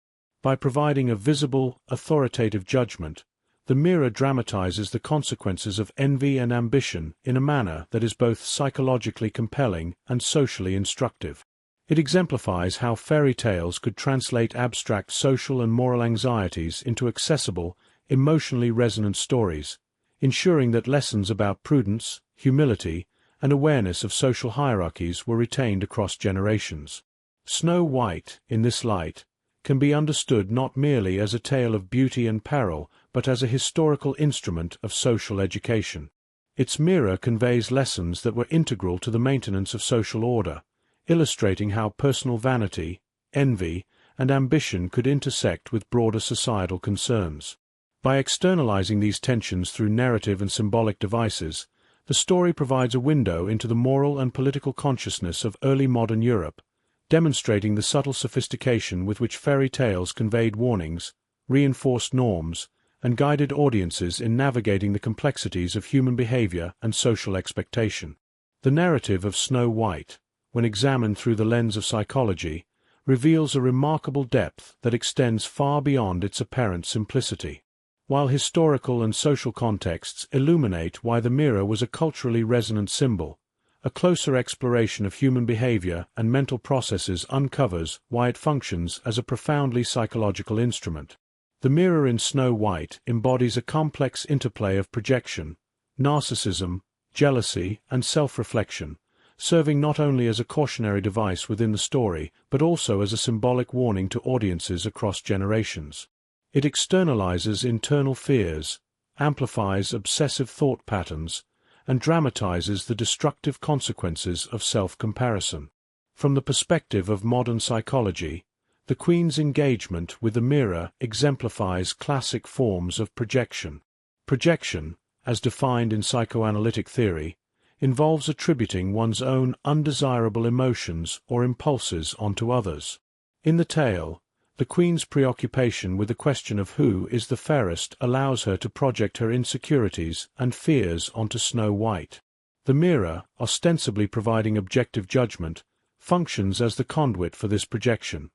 By providing a visible, authoritative judgment, the mirror dramatizes the consequences of envy and ambition in a manner that is both psychologically compelling and socially instructive. It exemplifies how fairy tales could translate abstract social and moral anxieties into accessible, emotionally resonant stories, ensuring that lessons about prudence, humility, and awareness of social hierarchies were retained across generations. Snow White, in this light, can be understood not merely as a tale of beauty and peril but as a historical instrument of social education. Its mirror conveys lessons that were integral to the maintenance of social order, illustrating how personal vanity, envy, and ambition could intersect with broader societal concerns. By externalizing these tensions through narrative and symbolic devices, the story provides a window into the moral and political consciousness of early modern Europe, demonstrating the subtle sophistication with which fairy tales conveyed warnings, reinforced norms, and guided audiences in navigating the complexities of human behavior and social expectation. The narrative of Snow White, when examined through the lens of psychology, reveals a remarkable depth that extends far beyond its apparent simplicity. While historical and social contexts illuminate why the mirror was a culturally resonant symbol, a closer exploration of human behavior and mental processes uncovers why it functions as a profoundly psychological instrument. The mirror in Snow White embodies a complex interplay of projection, narcissism, jealousy, and self-reflection, serving not only as a cautionary device within the story but also as a symbolic warning to audiences across generations. It externalizes internal fears, amplifies obsessive thought patterns, and dramatizes the destructive consequences of self-comparison. From the perspective of modern psychology, the Queen's engagement with the mirror exemplifies classic forms of projection. Projection, as defined in psychoanalytic theory, involves attributing one's own undesirable emotions or impulses onto others. In the tale, the Queen's preoccupation with the question of who is the fairest allows her to project her insecurities and fears onto Snow White. The mirror, ostensibly providing objective judgment, functions as the conduit for this projection.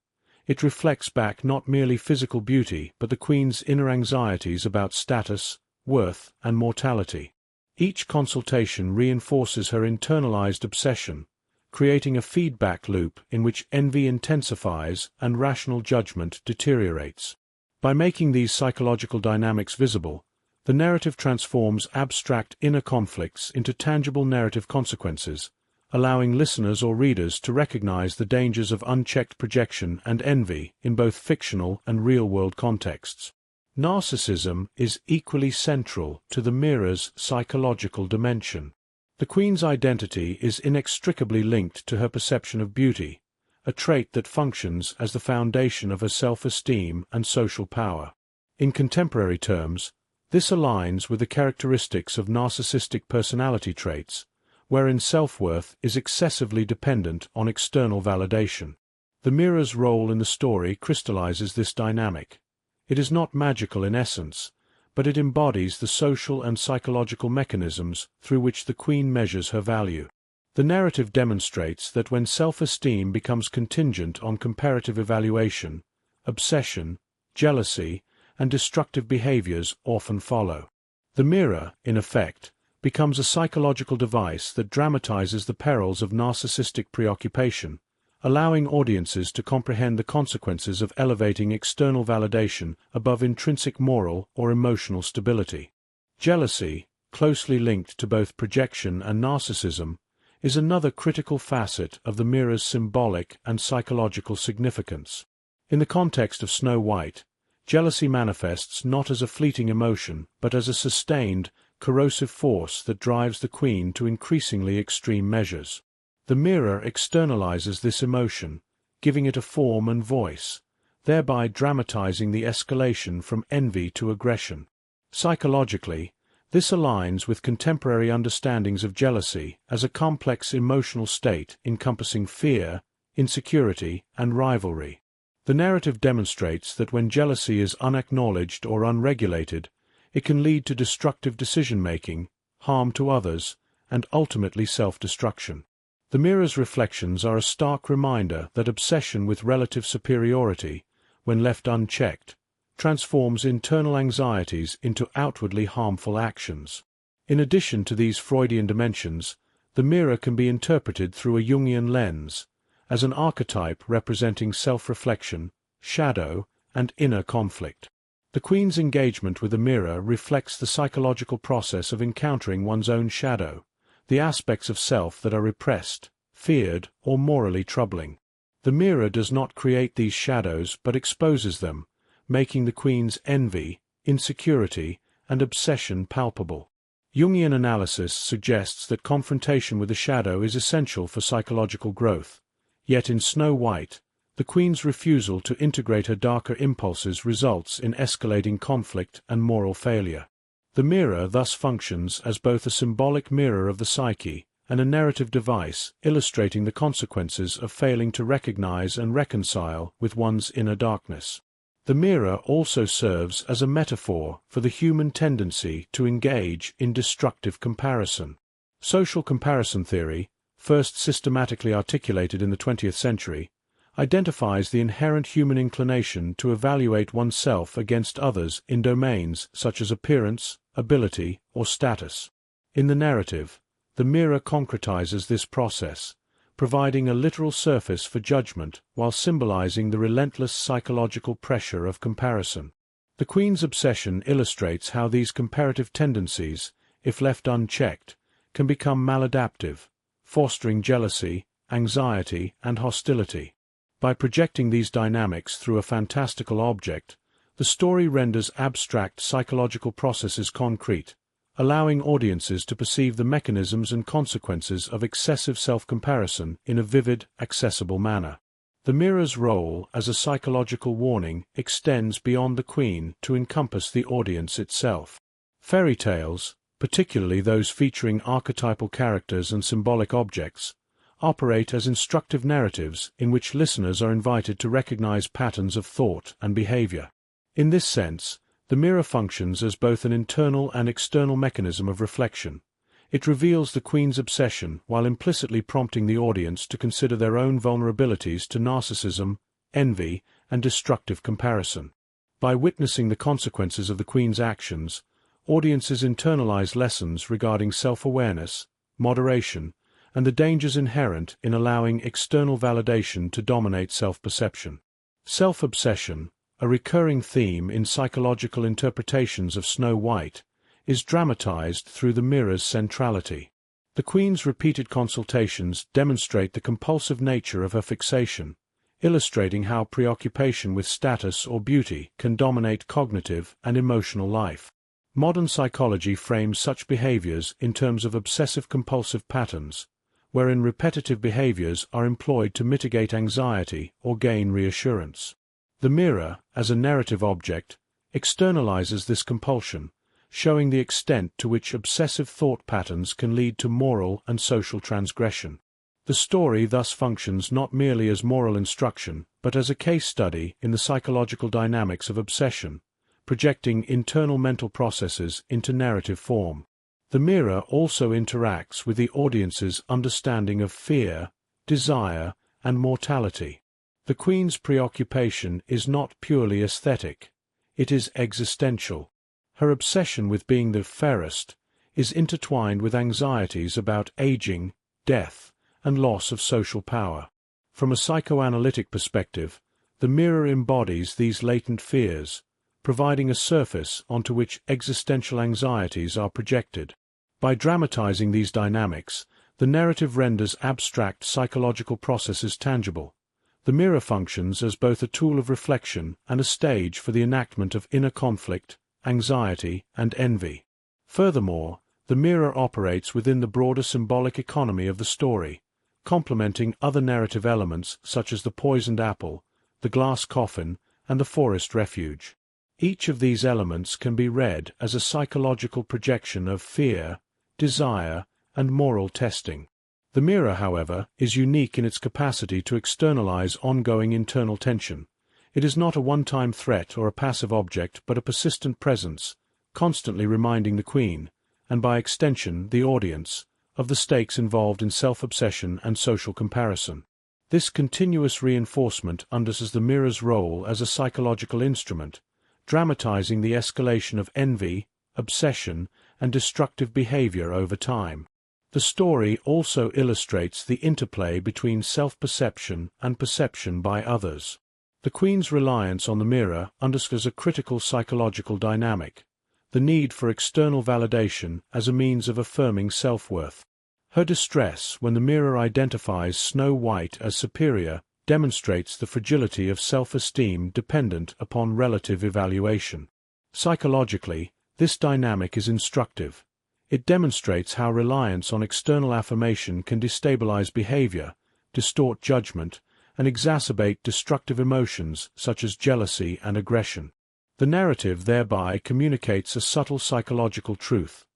It reflects back not merely physical beauty but the Queen's inner anxieties about status, worth, and mortality. Each consultation reinforces her internalized obsession, creating a feedback loop in which envy intensifies and rational judgment deteriorates. By making these psychological dynamics visible, the narrative transforms abstract inner conflicts into tangible narrative consequences, allowing listeners or readers to recognize the dangers of unchecked projection and envy in both fictional and real-world contexts. Narcissism is equally central to the mirror's psychological dimension. The Queen's identity is inextricably linked to her perception of beauty, a trait that functions as the foundation of her self-esteem and social power. In contemporary terms, this aligns with the characteristics of narcissistic personality traits, wherein self-worth is excessively dependent on external validation. The mirror's role in the story crystallizes this dynamic. It is not magical in essence, but it embodies the social and psychological mechanisms through which the Queen measures her value. The narrative demonstrates that when self-esteem becomes contingent on comparative evaluation, obsession, jealousy, and destructive behaviors often follow. The mirror, in effect, becomes a psychological device that dramatizes the perils of narcissistic preoccupation, allowing audiences to comprehend the consequences of elevating external validation above intrinsic moral or emotional stability. Jealousy, closely linked to both projection and narcissism, is another critical facet of the mirror's symbolic and psychological significance. In the context of Snow White, jealousy manifests not as a fleeting emotion but as a sustained, corrosive force that drives the queen to increasingly extreme measures. The mirror externalizes this emotion, giving it a form and voice, thereby dramatizing the escalation from envy to aggression. Psychologically, this aligns with contemporary understandings of jealousy as a complex emotional state encompassing fear, insecurity, and rivalry. The narrative demonstrates that when jealousy is unacknowledged or unregulated, it can lead to destructive decision-making, harm to others, and ultimately self-destruction. The mirror's reflections are a stark reminder that obsession with relative superiority, when left unchecked, transforms internal anxieties into outwardly harmful actions. In addition to these Freudian dimensions, the mirror can be interpreted through a Jungian lens, as an archetype representing self-reflection, shadow, and inner conflict. The queen's engagement with the mirror reflects the psychological process of encountering one's own shadow, the aspects of self that are repressed, feared, or morally troubling. The mirror does not create these shadows but exposes them, making the queen's envy, insecurity, and obsession palpable. Jungian analysis suggests that confrontation with the shadow is essential for psychological growth, yet in Snow White, the queen's refusal to integrate her darker impulses results in escalating conflict and moral failure. The mirror thus functions as both a symbolic mirror of the psyche and a narrative device illustrating the consequences of failing to recognize and reconcile with one's inner darkness. The mirror also serves as a metaphor for the human tendency to engage in destructive comparison. Social comparison theory, first systematically articulated in the 20th century, identifies the inherent human inclination to evaluate oneself against others in domains such as appearance, ability, or status. In the narrative, the mirror concretizes this process, providing a literal surface for judgment while symbolizing the relentless psychological pressure of comparison. The queen's obsession illustrates how these comparative tendencies, if left unchecked, can become maladaptive, fostering jealousy, anxiety, and hostility. By projecting these dynamics through a fantastical object, the story renders abstract psychological processes concrete, allowing audiences to perceive the mechanisms and consequences of excessive self-comparison in a vivid, accessible manner. The mirror's role as a psychological warning extends beyond the queen to encompass the audience itself. Fairy tales, particularly those featuring archetypal characters and symbolic objects, operate as instructive narratives in which listeners are invited to recognize patterns of thought and behavior. In this sense, the mirror functions as both an internal and external mechanism of reflection. It reveals the queen's obsession while implicitly prompting the audience to consider their own vulnerabilities to narcissism, envy, and destructive comparison. By witnessing the consequences of the queen's actions, audiences internalize lessons regarding self-awareness, moderation, and the dangers inherent in allowing external validation to dominate self-perception. Self-obsession, a recurring theme in psychological interpretations of Snow White, is dramatized through the mirror's centrality. The queen's repeated consultations demonstrate the compulsive nature of her fixation, illustrating how preoccupation with status or beauty can dominate cognitive and emotional life. Modern psychology frames such behaviors in terms of obsessive-compulsive patterns, wherein repetitive behaviors are employed to mitigate anxiety or gain reassurance. The mirror, as a narrative object, externalizes this compulsion, showing the extent to which obsessive thought patterns can lead to moral and social transgression. The story thus functions not merely as moral instruction, but as a case study in the psychological dynamics of obsession, projecting internal mental processes into narrative form. The mirror also interacts with the audience's understanding of fear, desire, and mortality. The queen's preoccupation is not purely aesthetic, it is existential. Her obsession with being the fairest is intertwined with anxieties about aging, death, and loss of social power. From a psychoanalytic perspective, the mirror embodies these latent fears, providing a surface onto which existential anxieties are projected. By dramatizing these dynamics, the narrative renders abstract psychological processes tangible. The mirror functions as both a tool of reflection and a stage for the enactment of inner conflict, anxiety, and envy. Furthermore, the mirror operates within the broader symbolic economy of the story, complementing other narrative elements such as the poisoned apple, the glass coffin, and the forest refuge. Each of these elements can be read as a psychological projection of fear, desire, and moral testing. The mirror, however, is unique in its capacity to externalize ongoing internal tension. It is not a one-time threat or a passive object but a persistent presence, constantly reminding the queen, and by extension the audience, of the stakes involved in self-obsession and social comparison. This continuous reinforcement underscores the mirror's role as a psychological instrument, dramatizing the escalation of envy, obsession, and destructive behavior over time. The story also illustrates the interplay between self-perception and perception by others. The queen's reliance on the mirror underscores a critical psychological dynamic, the need for external validation as a means of affirming self-worth. Her distress when the mirror identifies Snow White as superior demonstrates the fragility of self-esteem dependent upon relative evaluation. Psychologically, this dynamic is instructive. It demonstrates how reliance on external affirmation can destabilize behavior, distort judgment, and exacerbate destructive emotions such as jealousy and aggression. The narrative thereby communicates a subtle psychological truth.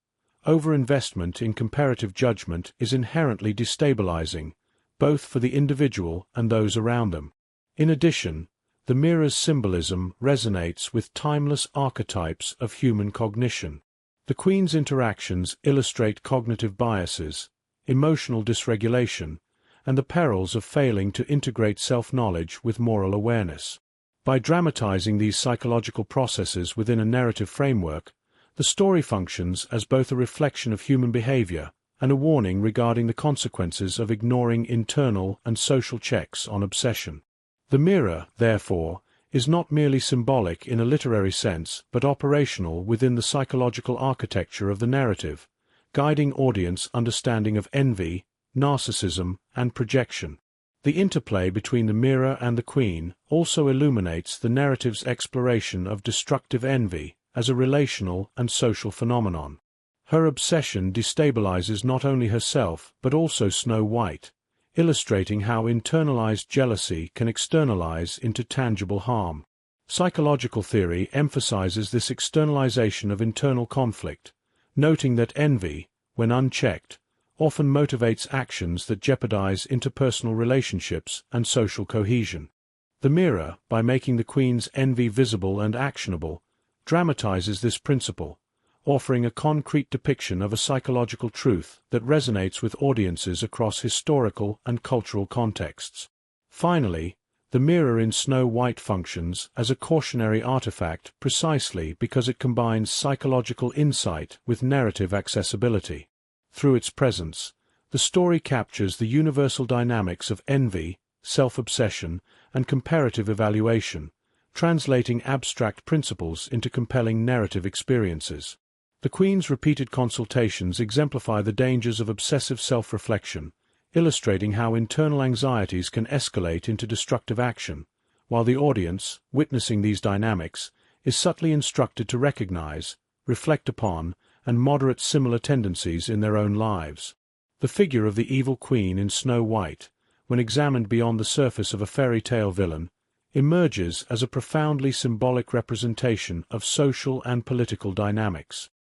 Overinvestment in comparative judgment is inherently destabilizing, both for the individual and those around them. In addition, the mirror's symbolism resonates with timeless archetypes of human cognition. The queen's interactions illustrate cognitive biases, emotional dysregulation, and the perils of failing to integrate self-knowledge with moral awareness. By dramatizing these psychological processes within a narrative framework, the story functions as both a reflection of human behavior and a warning regarding the consequences of ignoring internal and social checks on obsession. The mirror, therefore, is not merely symbolic in a literary sense but operational within the psychological architecture of the narrative, guiding audience understanding of envy, narcissism, and projection. The interplay between the mirror and the queen also illuminates the narrative's exploration of destructive envy as a relational and social phenomenon. Her obsession destabilizes not only herself but also Snow White, illustrating how internalized jealousy can externalize into tangible harm. Psychological theory emphasizes this externalization of internal conflict, noting that envy, when unchecked, often motivates actions that jeopardize interpersonal relationships and social cohesion. The mirror, by making the queen's envy visible and actionable, dramatizes this principle, offering a concrete depiction of a psychological truth that resonates with audiences across historical and cultural contexts. Finally, the mirror in Snow White functions as a cautionary artifact precisely because it combines psychological insight with narrative accessibility. Through its presence, the story captures the universal dynamics of envy, self-obsession, and comparative evaluation, translating abstract principles into compelling narrative experiences. The queen's repeated consultations exemplify the dangers of obsessive self-reflection, illustrating how internal anxieties can escalate into destructive action, while the audience, witnessing these dynamics, is subtly instructed to recognize, reflect upon, and moderate similar tendencies in their own lives. The figure of the evil queen in Snow White, when examined beyond the surface of a fairy tale villain, emerges as a profoundly symbolic representation of social and political dynamics.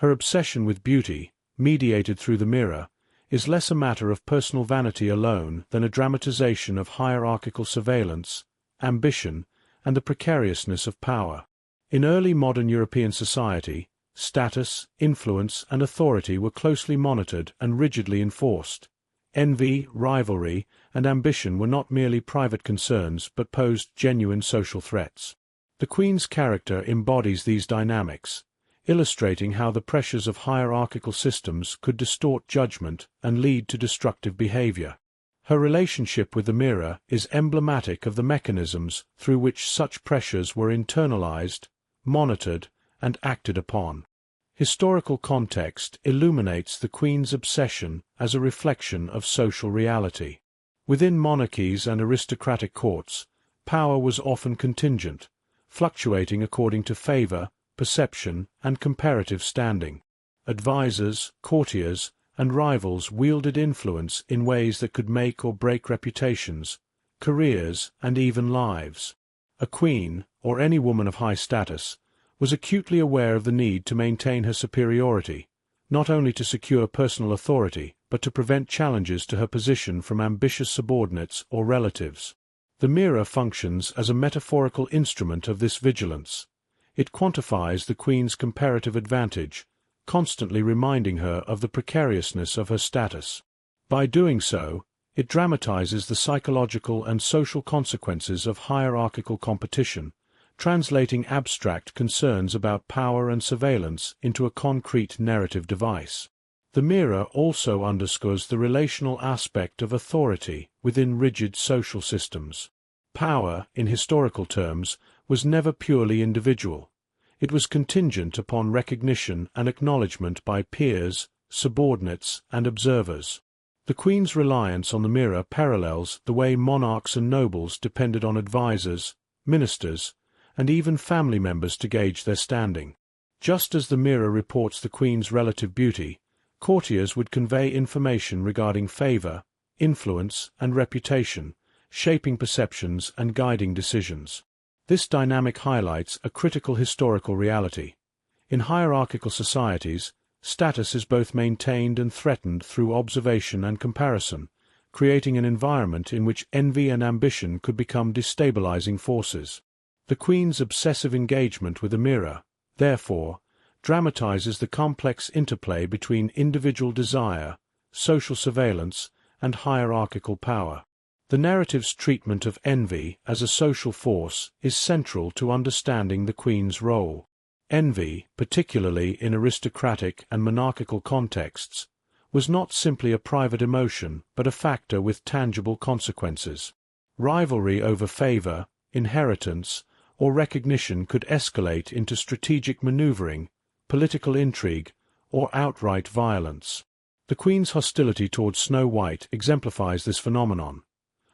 Her obsession with beauty, mediated through the mirror, is less a matter of personal vanity alone than a dramatization of hierarchical surveillance, ambition, and the precariousness of power. In early modern European society, status, influence, and authority were closely monitored and rigidly enforced. Envy, rivalry, and ambition were not merely private concerns but posed genuine social threats. The queen's character embodies these dynamics, illustrating how the pressures of hierarchical systems could distort judgment and lead to destructive behavior. Her relationship with the mirror is emblematic of the mechanisms through which such pressures were internalized, monitored, and acted upon. Historical context illuminates the Queen's obsession as a reflection of social reality. Within monarchies and aristocratic courts, power was often contingent, fluctuating according to favor, perception, and comparative standing. Advisors, courtiers, and rivals wielded influence in ways that could make or break reputations, careers, and even lives. A queen, or any woman of high status, was acutely aware of the need to maintain her superiority, not only to secure personal authority, but to prevent challenges to her position from ambitious subordinates or relatives. The mirror functions as a metaphorical instrument of this vigilance. It quantifies the Queen's comparative advantage, constantly reminding her of the precariousness of her status. By doing so, it dramatizes the psychological and social consequences of hierarchical competition, translating abstract concerns about power and surveillance into a concrete narrative device. The mirror also underscores the relational aspect of authority within rigid social systems. Power, in historical terms, was never purely individual. It was contingent upon recognition and acknowledgement by peers, subordinates, and observers. The Queen's reliance on the mirror parallels the way monarchs and nobles depended on advisors, ministers, and even family members to gauge their standing. Just as the mirror reports the Queen's relative beauty, courtiers would convey information regarding favor, influence, and reputation, shaping perceptions and guiding decisions. This dynamic highlights a critical historical reality. In hierarchical societies, status is both maintained and threatened through observation and comparison, creating an environment in which envy and ambition could become destabilizing forces. The Queen's obsessive engagement with the mirror, therefore, dramatizes the complex interplay between individual desire, social surveillance, and hierarchical power. The narrative's treatment of envy as a social force is central to understanding the Queen's role. Envy, particularly in aristocratic and monarchical contexts, was not simply a private emotion but a factor with tangible consequences. Rivalry over favor, inheritance, or recognition could escalate into strategic maneuvering, political intrigue, or outright violence. The Queen's hostility towards Snow White exemplifies this phenomenon.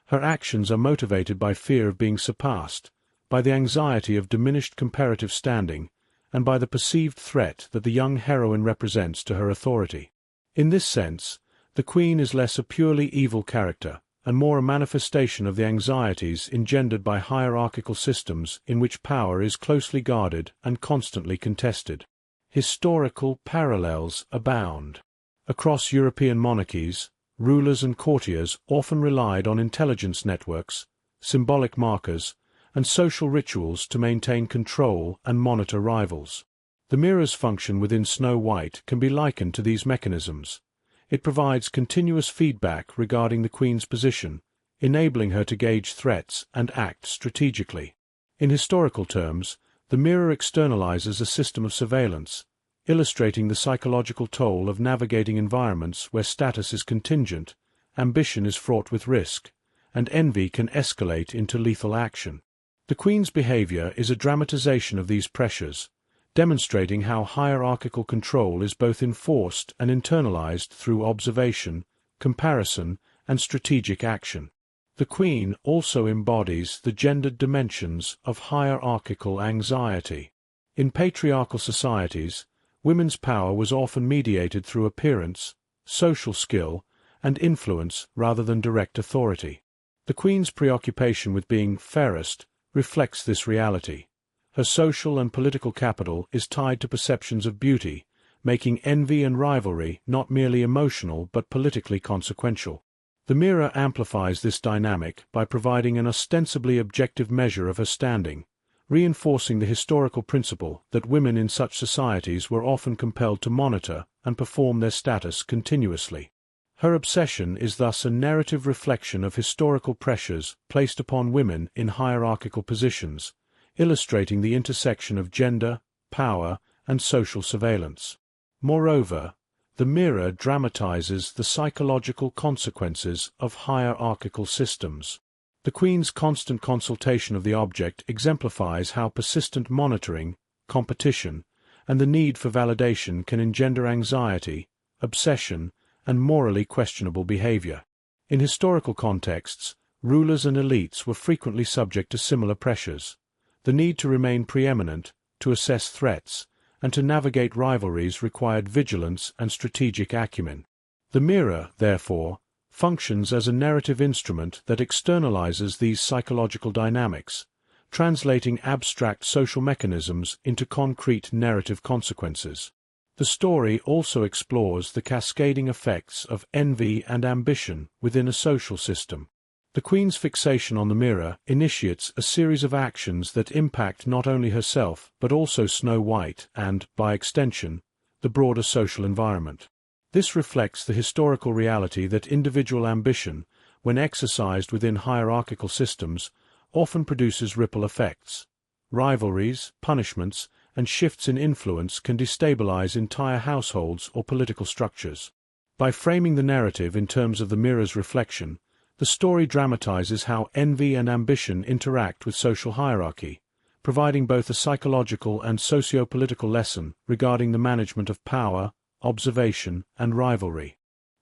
Her actions are motivated by fear of being surpassed, by the anxiety of diminished comparative standing, and by the perceived threat that the young heroine represents to her authority. In this sense, the Queen is less a purely evil character, and more a manifestation of the anxieties engendered by hierarchical systems in which power is closely guarded and constantly contested. Historical parallels abound. Across European monarchies, rulers and courtiers often relied on intelligence networks, symbolic markers, and social rituals to maintain control and monitor rivals. The mirror's function within Snow White can be likened to these mechanisms. It provides continuous feedback regarding the Queen's position, enabling her to gauge threats and act strategically. In historical terms, the mirror externalizes a system of surveillance, illustrating the psychological toll of navigating environments where status is contingent, ambition is fraught with risk, and envy can escalate into lethal action. The Queen's behavior is a dramatization of these pressures, demonstrating how hierarchical control is both enforced and internalized through observation, comparison, and strategic action. The Queen also embodies the gendered dimensions of hierarchical anxiety. In patriarchal societies, women's power was often mediated through appearance, social skill, and influence rather than direct authority. The Queen's preoccupation with being fairest reflects this reality. Her social and political capital is tied to perceptions of beauty, making envy and rivalry not merely emotional but politically consequential. The mirror amplifies this dynamic by providing an ostensibly objective measure of her standing, reinforcing the historical principle that women in such societies were often compelled to monitor and perform their status continuously. Her obsession is thus a narrative reflection of historical pressures placed upon women in hierarchical positions, illustrating the intersection of gender, power, and social surveillance. Moreover, the mirror dramatizes the psychological consequences of hierarchical systems. The Queen's constant consultation of the object exemplifies how persistent monitoring, competition, and the need for validation can engender anxiety, obsession, and morally questionable behavior. In historical contexts, rulers and elites were frequently subject to similar pressures. The need to remain preeminent, to assess threats, and to navigate rivalries required vigilance and strategic acumen. The mirror, therefore, functions as a narrative instrument that externalizes these psychological dynamics, translating abstract social mechanisms into concrete narrative consequences. The story also explores the cascading effects of envy and ambition within a social system. The Queen's fixation on the mirror initiates a series of actions that impact not only herself but also Snow White and, by extension, the broader social environment. This reflects the historical reality that individual ambition, when exercised within hierarchical systems, often produces ripple effects. Rivalries, punishments, and shifts in influence can destabilize entire households or political structures. By framing the narrative in terms of the mirror's reflection, the story dramatizes how envy and ambition interact with social hierarchy, providing both a psychological and socio-political lesson regarding the management of power, observation, and rivalry.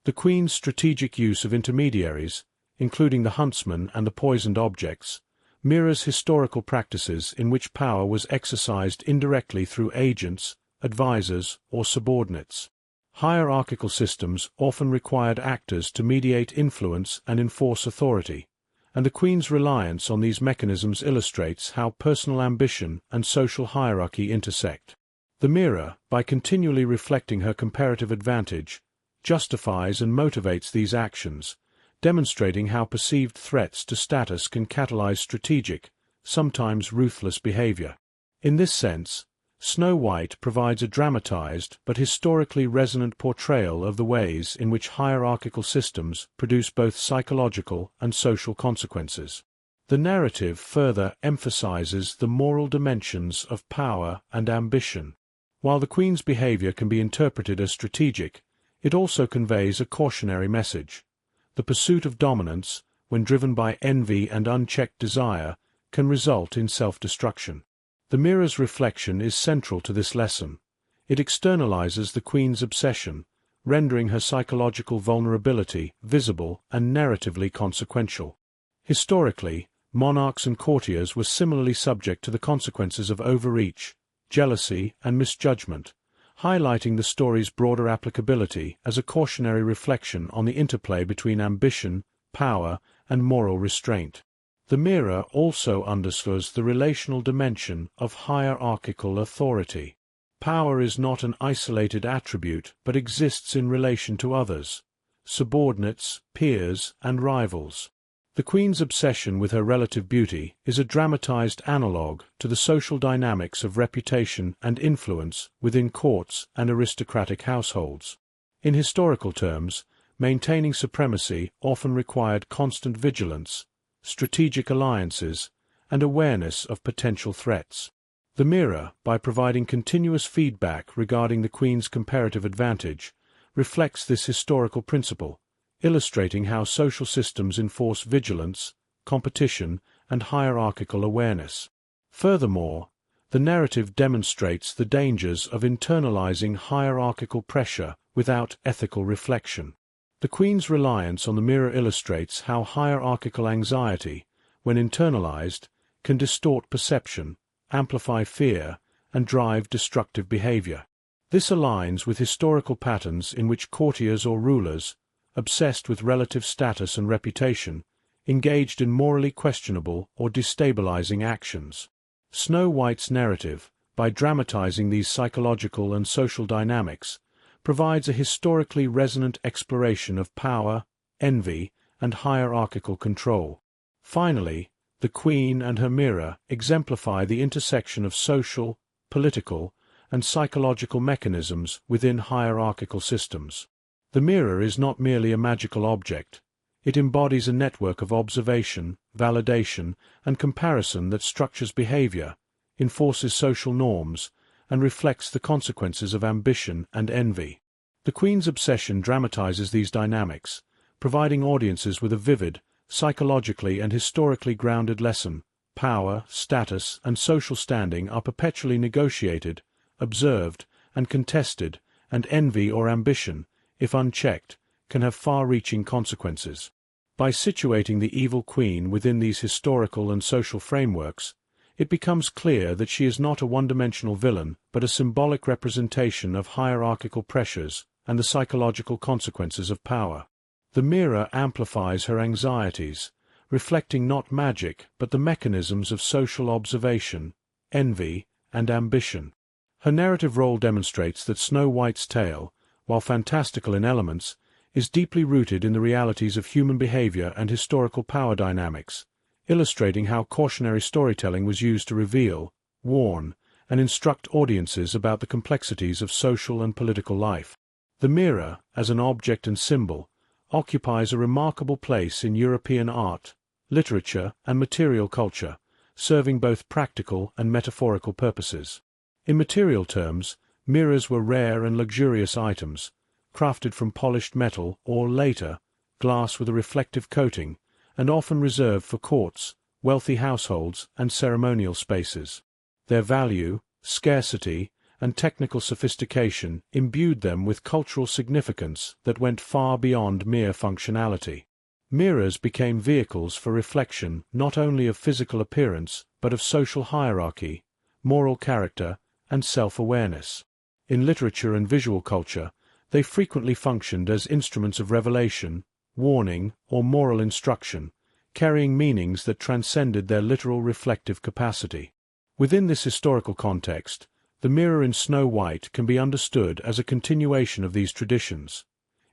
The Queen's strategic use of intermediaries, including the huntsman and the poisoned objects, mirrors historical practices in which power was exercised indirectly through agents, advisors, or subordinates. Hierarchical systems often required actors to mediate influence and enforce authority, and the Queen's reliance on these mechanisms illustrates how personal ambition and social hierarchy intersect. The mirror, by continually reflecting her comparative advantage, justifies and motivates these actions, demonstrating how perceived threats to status can catalyze strategic, sometimes ruthless behavior. In this sense, Snow White provides a dramatized but historically resonant portrayal of the ways in which hierarchical systems produce both psychological and social consequences. The narrative further emphasizes the moral dimensions of power and ambition. While the Queen's behavior can be interpreted as strategic, it also conveys a cautionary message. The pursuit of dominance, when driven by envy and unchecked desire, can result in self-destruction. The mirror's reflection is central to this lesson. It externalizes the Queen's obsession, rendering her psychological vulnerability visible and narratively consequential. Historically, monarchs and courtiers were similarly subject to the consequences of overreach, jealousy, and misjudgment, highlighting the story's broader applicability as a cautionary reflection on the interplay between ambition, power, and moral restraint. The mirror also underscores the relational dimension of hierarchical authority. Power is not an isolated attribute but exists in relation to others, subordinates, peers, and rivals. The Queen's obsession with her relative beauty is a dramatized analogue to the social dynamics of reputation and influence within courts and aristocratic households. In historical terms, maintaining supremacy often required constant vigilance, strategic alliances, and awareness of potential threats. The mirror, by providing continuous feedback regarding the Queen's comparative advantage, reflects this historical principle, illustrating how social systems enforce vigilance, competition, and hierarchical awareness. Furthermore, the narrative demonstrates the dangers of internalizing hierarchical pressure without ethical reflection. The Queen's reliance on the mirror illustrates how hierarchical anxiety, when internalized, can distort perception, amplify fear, and drive destructive behavior. This aligns with historical patterns in which courtiers or rulers, obsessed with relative status and reputation, engaged in morally questionable or destabilizing actions. Snow White's narrative, by dramatizing these psychological and social dynamics, provides a historically resonant exploration of power, envy, and hierarchical control. Finally, the Queen and her mirror exemplify the intersection of social, political, and psychological mechanisms within hierarchical systems. The mirror is not merely a magical object. It embodies a network of observation, validation, and comparison that structures behavior, enforces social norms, and reflects the consequences of ambition and envy. The Queen's obsession dramatizes these dynamics, providing audiences with a vivid, psychologically and historically grounded lesson. Power, status, and social standing are perpetually negotiated, observed, and contested, and envy or ambition, if unchecked, can have far-reaching consequences. By situating the evil queen within these historical and social frameworks, it becomes clear that she is not a one-dimensional villain but a symbolic representation of hierarchical pressures and the psychological consequences of power. The mirror amplifies her anxieties, reflecting not magic but the mechanisms of social observation, envy, and ambition. Her narrative role demonstrates that Snow White's tale, while fantastical in elements, is deeply rooted in the realities of human behavior and historical power dynamics, illustrating how cautionary storytelling was used to reveal, warn, and instruct audiences about the complexities of social and political life. The mirror, as an object and symbol, occupies a remarkable place in European art, literature, and material culture, serving both practical and metaphorical purposes. In material terms, mirrors were rare and luxurious items, crafted from polished metal or, later, glass with a reflective coating, and often reserved for courts, wealthy households, and ceremonial spaces. Their value, scarcity, and technical sophistication imbued them with cultural significance that went far beyond mere functionality. Mirrors became vehicles for reflection not only of physical appearance but of social hierarchy, moral character, and self-awareness. In literature and visual culture, they frequently functioned as instruments of revelation, warning, or moral instruction, carrying meanings that transcended their literal reflective capacity. Within this historical context, the mirror in Snow White can be understood as a continuation of these traditions.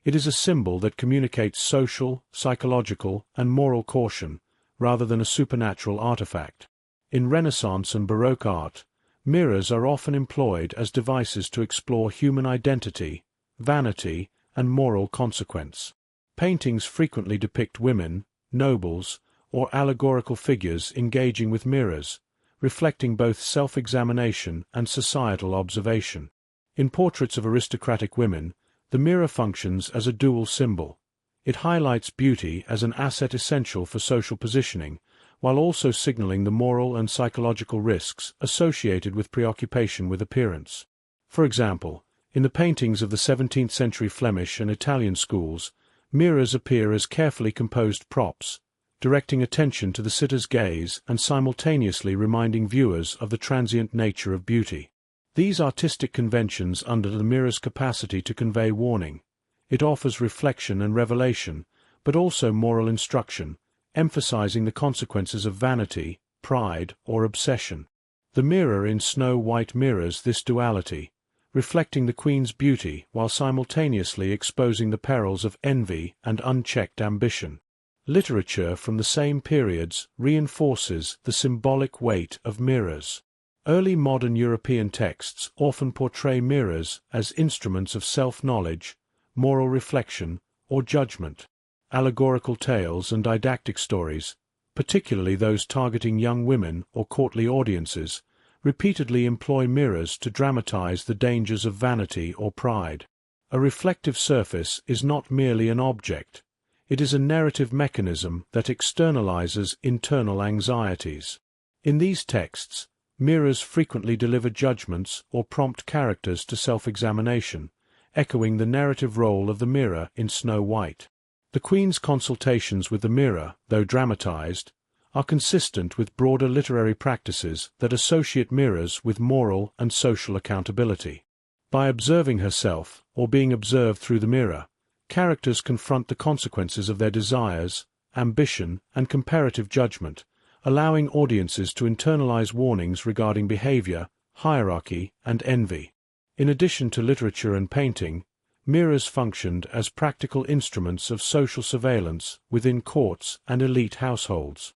It is a symbol that communicates social, psychological, and moral caution, rather than a supernatural artifact. In Renaissance and Baroque art, mirrors are often employed as devices to explore human identity, vanity, and moral consequence. Paintings frequently depict women, nobles, or allegorical figures engaging with mirrors, reflecting both self-examination and societal observation. In portraits of aristocratic women, the mirror functions as a dual symbol. It highlights beauty as an asset essential for social positioning, while also signaling the moral and psychological risks associated with preoccupation with appearance. For example, in the paintings of the 17th-century Flemish and Italian schools, mirrors appear as carefully composed props, directing attention to the sitter's gaze and simultaneously reminding viewers of the transient nature of beauty. These artistic conventions under the mirror's capacity to convey warning. It offers reflection and revelation, but also moral instruction, emphasizing the consequences of vanity, pride, or obsession. The mirror in Snow White mirrors this duality, reflecting the queen's beauty while simultaneously exposing the perils of envy and unchecked ambition. Literature from the same periods reinforces the symbolic weight of mirrors. Early modern European texts often portray mirrors as instruments of self-knowledge, moral reflection, or judgment. Allegorical tales and didactic stories, particularly those targeting young women or courtly audiences, repeatedly employ mirrors to dramatize the dangers of vanity or pride. A reflective surface is not merely an object. It is a narrative mechanism that externalizes internal anxieties. In these texts, mirrors frequently deliver judgments or prompt characters to self-examination, echoing the narrative role of the mirror in Snow White. The Queen's consultations with the mirror, though dramatized, are consistent with broader literary practices that associate mirrors with moral and social accountability. By observing herself, or being observed through the mirror, characters confront the consequences of their desires, ambition, and comparative judgment, allowing audiences to internalize warnings regarding behavior, hierarchy, and envy. In addition to literature and painting, mirrors functioned as practical instruments of social surveillance within courts and elite households.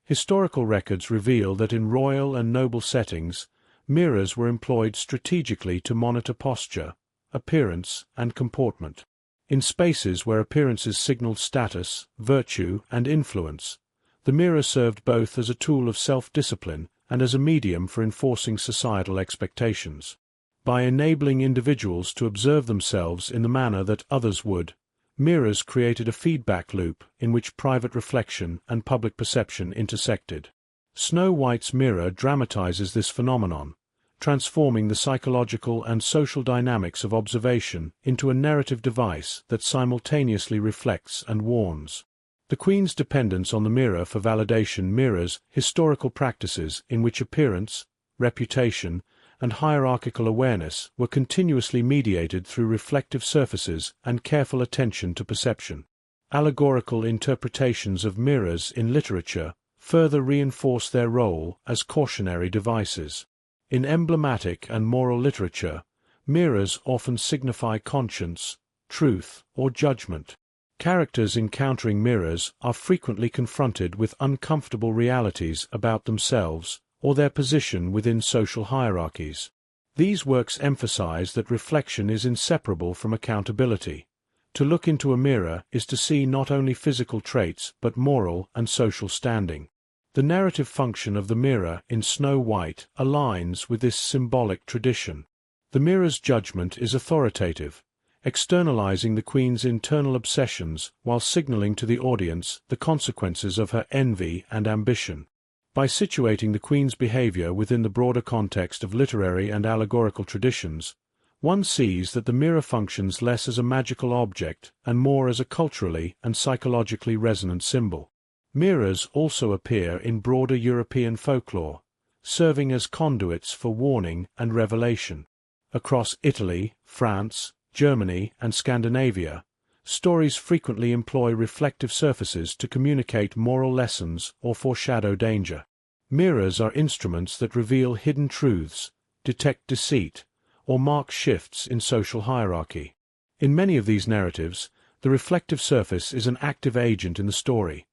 Historical records reveal that in royal and noble settings, mirrors were employed strategically to monitor posture, appearance, and comportment. In spaces where appearances signaled status, virtue, and influence, the mirror served both as a tool of self-discipline and as a medium for enforcing societal expectations. By enabling individuals to observe themselves in the manner that others would, mirrors created a feedback loop in which private reflection and public perception intersected. Snow White's mirror dramatizes this phenomenon, transforming the psychological and social dynamics of observation into a narrative device that simultaneously reflects and warns. The Queen's dependence on the mirror for validation mirrors historical practices in which appearance, reputation, and hierarchical awareness were continuously mediated through reflective surfaces and careful attention to perception. Allegorical interpretations of mirrors in literature further reinforce their role as cautionary devices. In emblematic and moral literature, mirrors often signify conscience, truth, or judgment. Characters encountering mirrors are frequently confronted with uncomfortable realities about themselves or their position within social hierarchies. These works emphasize that reflection is inseparable from accountability. To look into a mirror is to see not only physical traits but moral and social standing. The narrative function of the mirror in Snow White aligns with this symbolic tradition. The mirror's judgment is authoritative, externalizing the Queen's internal obsessions while signaling to the audience the consequences of her envy and ambition. By situating the Queen's behavior within the broader context of literary and allegorical traditions, one sees that the mirror functions less as a magical object and more as a culturally and psychologically resonant symbol. Mirrors also appear in broader European folklore, serving as conduits for warning and revelation. Across Italy, France, Germany, and Scandinavia, stories frequently employ reflective surfaces to communicate moral lessons or foreshadow danger. Mirrors are instruments that reveal hidden truths, detect deceit, or mark shifts in social hierarchy. In many of these narratives, the reflective surface is an active agent in the story.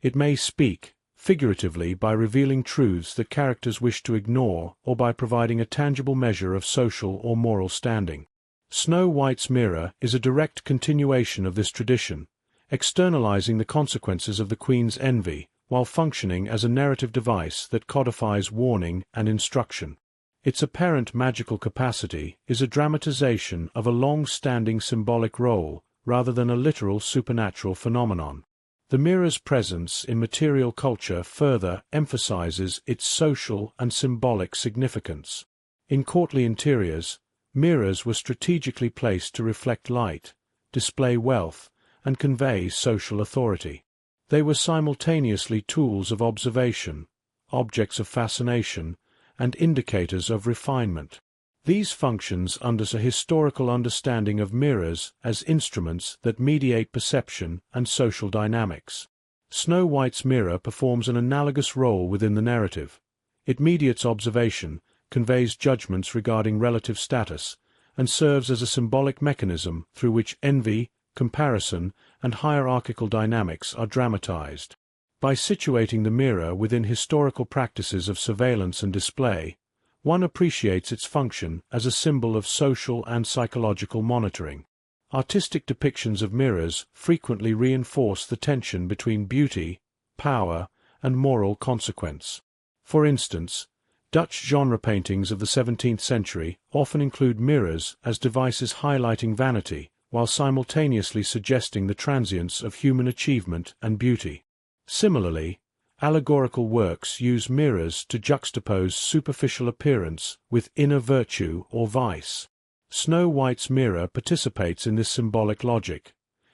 It may speak, figuratively, by revealing truths that characters wish to ignore or by providing a tangible measure of social or moral standing. Snow White's mirror is a direct continuation of this tradition, externalizing the consequences of the Queen's envy while functioning as a narrative device that codifies warning and instruction. Its apparent magical capacity is a dramatization of a long-standing symbolic role rather than a literal supernatural phenomenon. The mirror's presence in material culture further emphasizes its social and symbolic significance. In courtly interiors, mirrors were strategically placed to reflect light, display wealth, and convey social authority. They were simultaneously tools of observation, objects of fascination, and indicators of refinement. These functions underscore a historical understanding of mirrors as instruments that mediate perception and social dynamics. Snow White's mirror performs an analogous role within the narrative. It mediates observation, conveys judgments regarding relative status, and serves as a symbolic mechanism through which envy, comparison, and hierarchical dynamics are dramatized. By situating the mirror within historical practices of surveillance and display, one appreciates its function as a symbol of social and psychological monitoring. Artistic depictions of mirrors frequently reinforce the tension between beauty, power, and moral consequence. For instance, Dutch genre paintings of the 17th century often include mirrors as devices highlighting vanity, while simultaneously suggesting the transience of human achievement and beauty. Similarly, allegorical works use mirrors to juxtapose superficial appearance with inner virtue or vice. Snow White's mirror participates in this symbolic logic.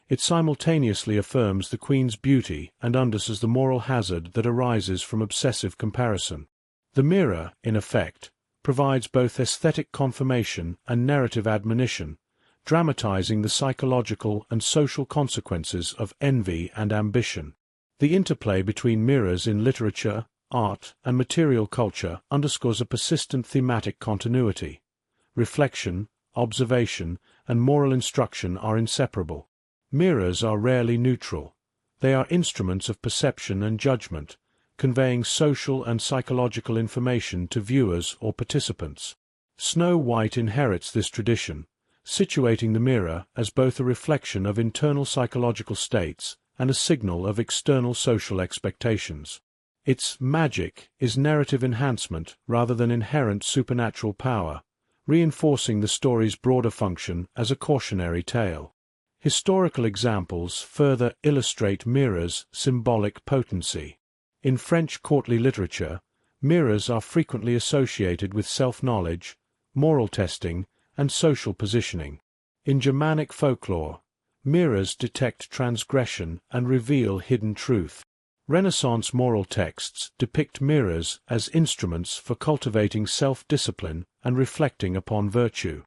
It simultaneously affirms the Queen's beauty and underscores the moral hazard that arises from obsessive comparison. The mirror, in effect, provides both aesthetic confirmation and narrative admonition, dramatizing the psychological and social consequences of envy and ambition. The interplay between mirrors in literature, art, and material culture underscores a persistent thematic continuity. Reflection, observation, and moral instruction are inseparable. Mirrors are rarely neutral. They are instruments of perception and judgment, conveying social and psychological information to viewers or participants. Snow White inherits this tradition, situating the mirror as both a reflection of internal psychological states and a signal of external social expectations. Its magic is narrative enhancement rather than inherent supernatural power, reinforcing the story's broader function as a cautionary tale. Historical examples further illustrate mirrors' symbolic potency. In French courtly literature, Mirrors are frequently associated with self-knowledge, moral testing, and social positioning. In Germanic folklore, mirrors detect transgression and reveal hidden truth. Renaissance moral texts depict mirrors as instruments for cultivating self-discipline and reflecting upon virtue.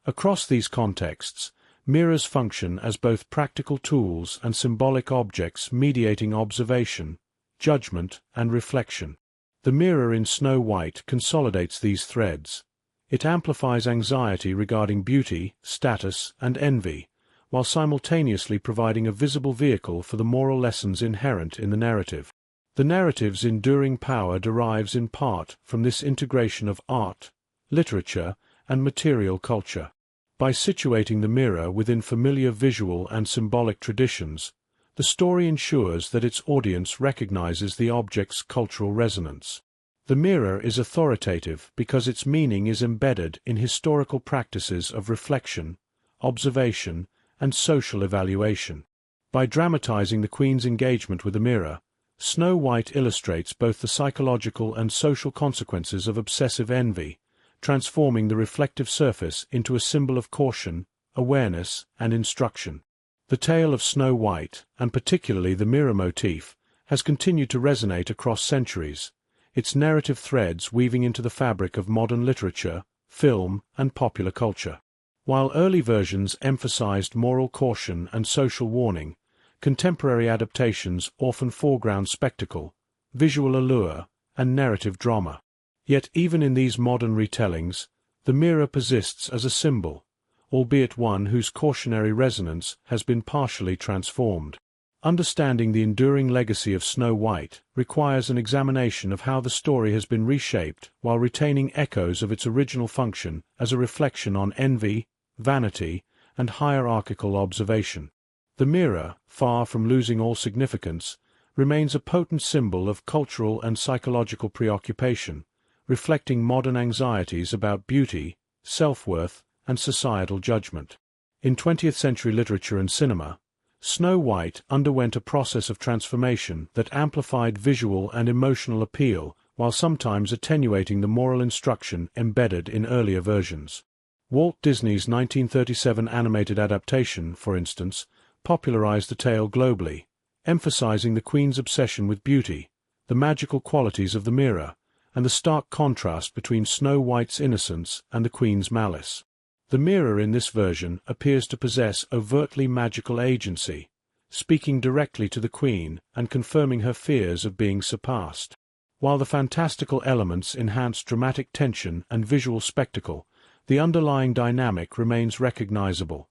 Across these contexts, mirrors function as both practical tools and symbolic objects mediating observation, judgment, and reflection. The mirror in Snow White consolidates these threads. It amplifies anxiety regarding beauty, status, and envy, while simultaneously providing a visible vehicle for the moral lessons inherent in the narrative. The narrative's enduring power derives in part from this integration of art, literature, and material culture. By situating the mirror within familiar visual and symbolic traditions, the story ensures that its audience recognizes the object's cultural resonance. The mirror is authoritative because its meaning is embedded in historical practices of reflection, observation, and social evaluation. By dramatizing the Queen's engagement with the mirror, Snow White illustrates both the psychological and social consequences of obsessive envy, transforming the reflective surface into a symbol of caution, awareness, and instruction. The tale of Snow White, and particularly the mirror motif, has continued to resonate across centuries, its narrative threads weaving into the fabric of modern literature, film, and popular culture. While early versions emphasized moral caution and social warning, contemporary adaptations often foreground spectacle, visual allure, and narrative drama. Yet even in these modern retellings, the mirror persists as a symbol, albeit one whose cautionary resonance has been partially transformed. Understanding the enduring legacy of Snow White requires an examination of how the story has been reshaped while retaining echoes of its original function as a reflection on envy, vanity, and hierarchical observation. The mirror, far from losing all significance, remains a potent symbol of cultural and psychological preoccupation, reflecting modern anxieties about beauty, self-worth, and societal judgment. In 20th-century literature and cinema, Snow White underwent a process of transformation that amplified visual and emotional appeal while sometimes attenuating the moral instruction embedded in earlier versions. Walt Disney's 1937 animated adaptation, for instance, popularized the tale globally, emphasizing the Queen's obsession with beauty, the magical qualities of the mirror, and the stark contrast between Snow White's innocence and the Queen's malice. The mirror in this version appears to possess overtly magical agency, speaking directly to the Queen and confirming her fears of being surpassed. While the fantastical elements enhance dramatic tension and visual spectacle, the underlying dynamic remains recognizable.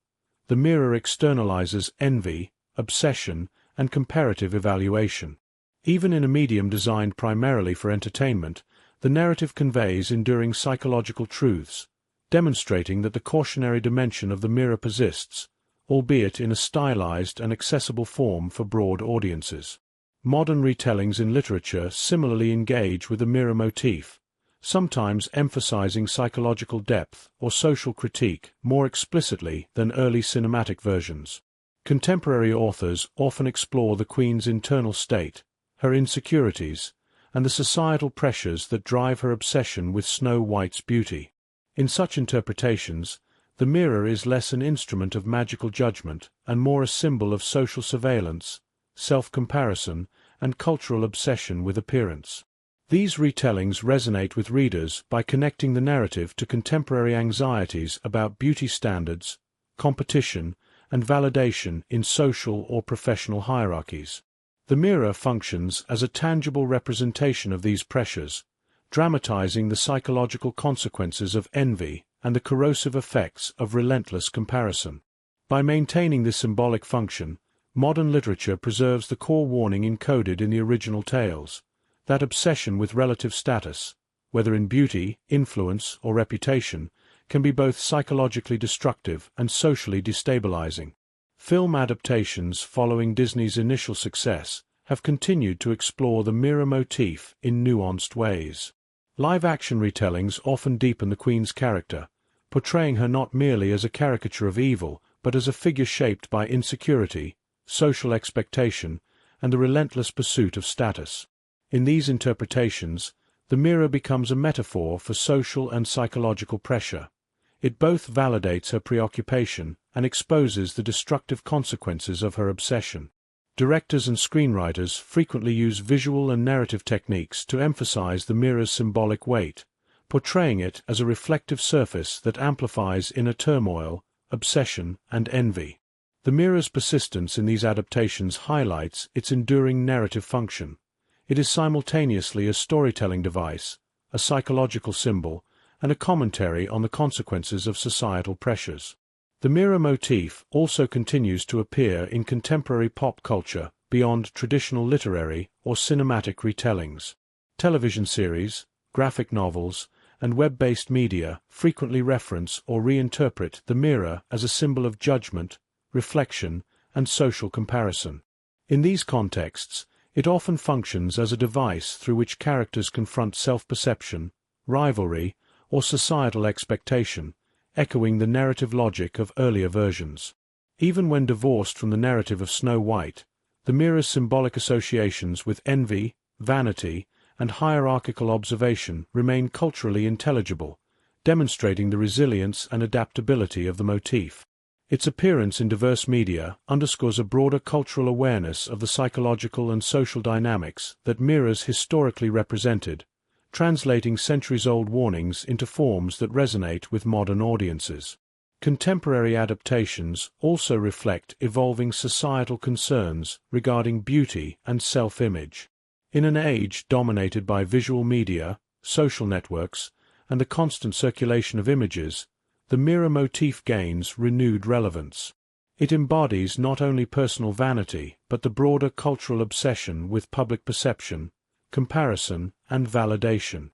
The mirror externalizes envy, obsession, and comparative evaluation. Even in a medium designed primarily for entertainment, the narrative conveys enduring psychological truths, demonstrating that the cautionary dimension of the mirror persists, albeit in a stylized and accessible form for broad audiences. Modern retellings in literature similarly engage with the mirror motif, sometimes emphasizing psychological depth or social critique more explicitly than early cinematic versions. Contemporary authors often explore the Queen's internal state, her insecurities, and the societal pressures that drive her obsession with Snow White's beauty. In such interpretations, the mirror is less an instrument of magical judgment and more a symbol of social surveillance, self-comparison, and cultural obsession with appearance. These retellings resonate with readers by connecting the narrative to contemporary anxieties about beauty standards, competition, and validation in social or professional hierarchies. The mirror functions as a tangible representation of these pressures, dramatizing the psychological consequences of envy and the corrosive effects of relentless comparison. By maintaining this symbolic function, modern literature preserves the core warning encoded in the original tales, that obsession with relative status, whether in beauty, influence, or reputation, can be both psychologically destructive and socially destabilizing. Film adaptations following Disney's initial success have continued to explore the mirror motif in nuanced ways. Live-action retellings often deepen the Queen's character, portraying her not merely as a caricature of evil, but as a figure shaped by insecurity, social expectation, and the relentless pursuit of status. In these interpretations, the mirror becomes a metaphor for social and psychological pressure. It both validates her preoccupation and exposes the destructive consequences of her obsession. Directors and screenwriters frequently use visual and narrative techniques to emphasize the mirror's symbolic weight, portraying it as a reflective surface that amplifies inner turmoil, obsession, and envy. The mirror's persistence in these adaptations highlights its enduring narrative function. It is simultaneously a storytelling device, a psychological symbol, and a commentary on the consequences of societal pressures. The mirror motif also continues to appear in contemporary pop culture beyond traditional literary or cinematic retellings. Television series, graphic novels, and web-based media frequently reference or reinterpret the mirror as a symbol of judgment, reflection, and social comparison. In these contexts, it often functions as a device through which characters confront self-perception, rivalry, or societal expectation, echoing the narrative logic of earlier versions. Even when divorced from the narrative of Snow White, the mirror's symbolic associations with envy, vanity, and hierarchical observation remain culturally intelligible, demonstrating the resilience and adaptability of the motif. Its appearance in diverse media underscores a broader cultural awareness of the psychological and social dynamics that mirrors historically represented, translating centuries-old warnings into forms that resonate with modern audiences. Contemporary adaptations also reflect evolving societal concerns regarding beauty and self-image. In an age dominated by visual media, social networks, and the constant circulation of images, the mirror motif gains renewed relevance. It embodies not only personal vanity but the broader cultural obsession with public perception, comparison, and validation.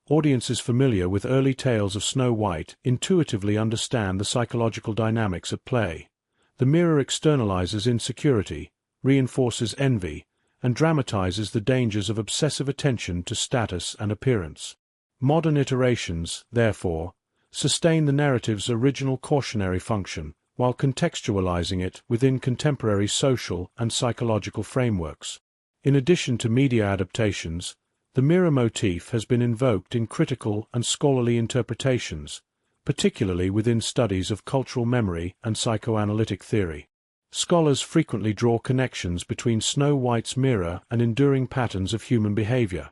Audiences familiar with early tales of Snow White intuitively understand the psychological dynamics at play. The mirror externalizes insecurity, reinforces envy, and dramatizes the dangers of obsessive attention to status and appearance. Modern iterations, therefore, sustain the narrative's original cautionary function, while contextualizing it within contemporary social and psychological frameworks. In addition to media adaptations, the mirror motif has been invoked in critical and scholarly interpretations, particularly within studies of cultural memory and psychoanalytic theory. Scholars frequently draw connections between Snow White's mirror and enduring patterns of human behavior: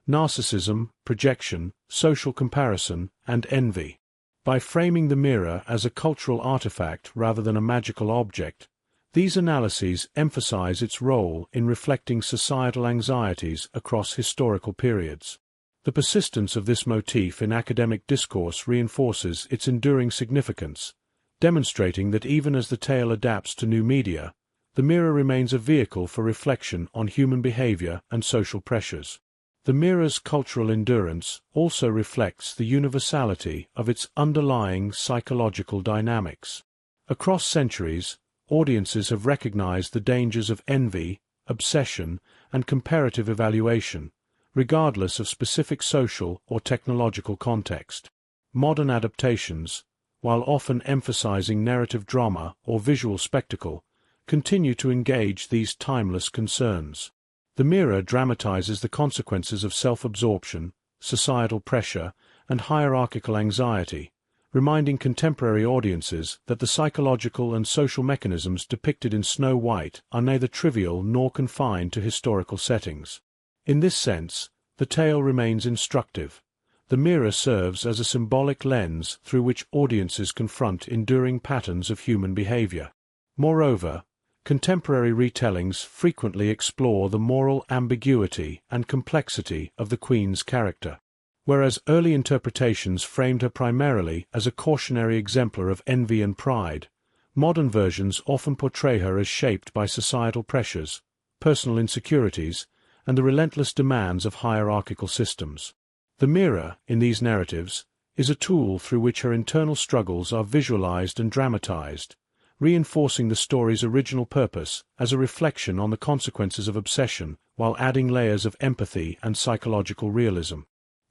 narcissism, projection, social comparison, and envy. By framing the mirror as a cultural artifact rather than a magical object, these analyses emphasize its role in reflecting societal anxieties across historical periods. The persistence of this motif in academic discourse reinforces its enduring significance, demonstrating that even as the tale adapts to new media, the mirror remains a vehicle for reflection on human behavior and social pressures. The mirror's cultural endurance also reflects the universality of its underlying psychological dynamics. Across centuries, audiences have recognized the dangers of envy, obsession, and comparative evaluation, regardless of specific social or technological context. Modern adaptations, while often emphasizing narrative drama or visual spectacle, continue to engage these timeless concerns. The mirror dramatizes the consequences of self-absorption, societal pressure, and hierarchical anxiety, reminding contemporary audiences that the psychological and social mechanisms depicted in Snow White are neither trivial nor confined to historical settings. In this sense, the tale remains instructive. The mirror serves as a symbolic lens through which audiences confront enduring patterns of human behavior. Moreover, contemporary retellings frequently explore the moral ambiguity and complexity of the Queen's character. Whereas early interpretations framed her primarily as a cautionary exemplar of envy and pride, modern versions often portray her as shaped by societal pressures, personal insecurities, and the relentless demands of hierarchical systems. The mirror, in these narratives, is a tool through which her internal struggles are visualized and dramatized, reinforcing the story's original purpose as a reflection on the consequences of obsession while adding layers of empathy and psychological realism.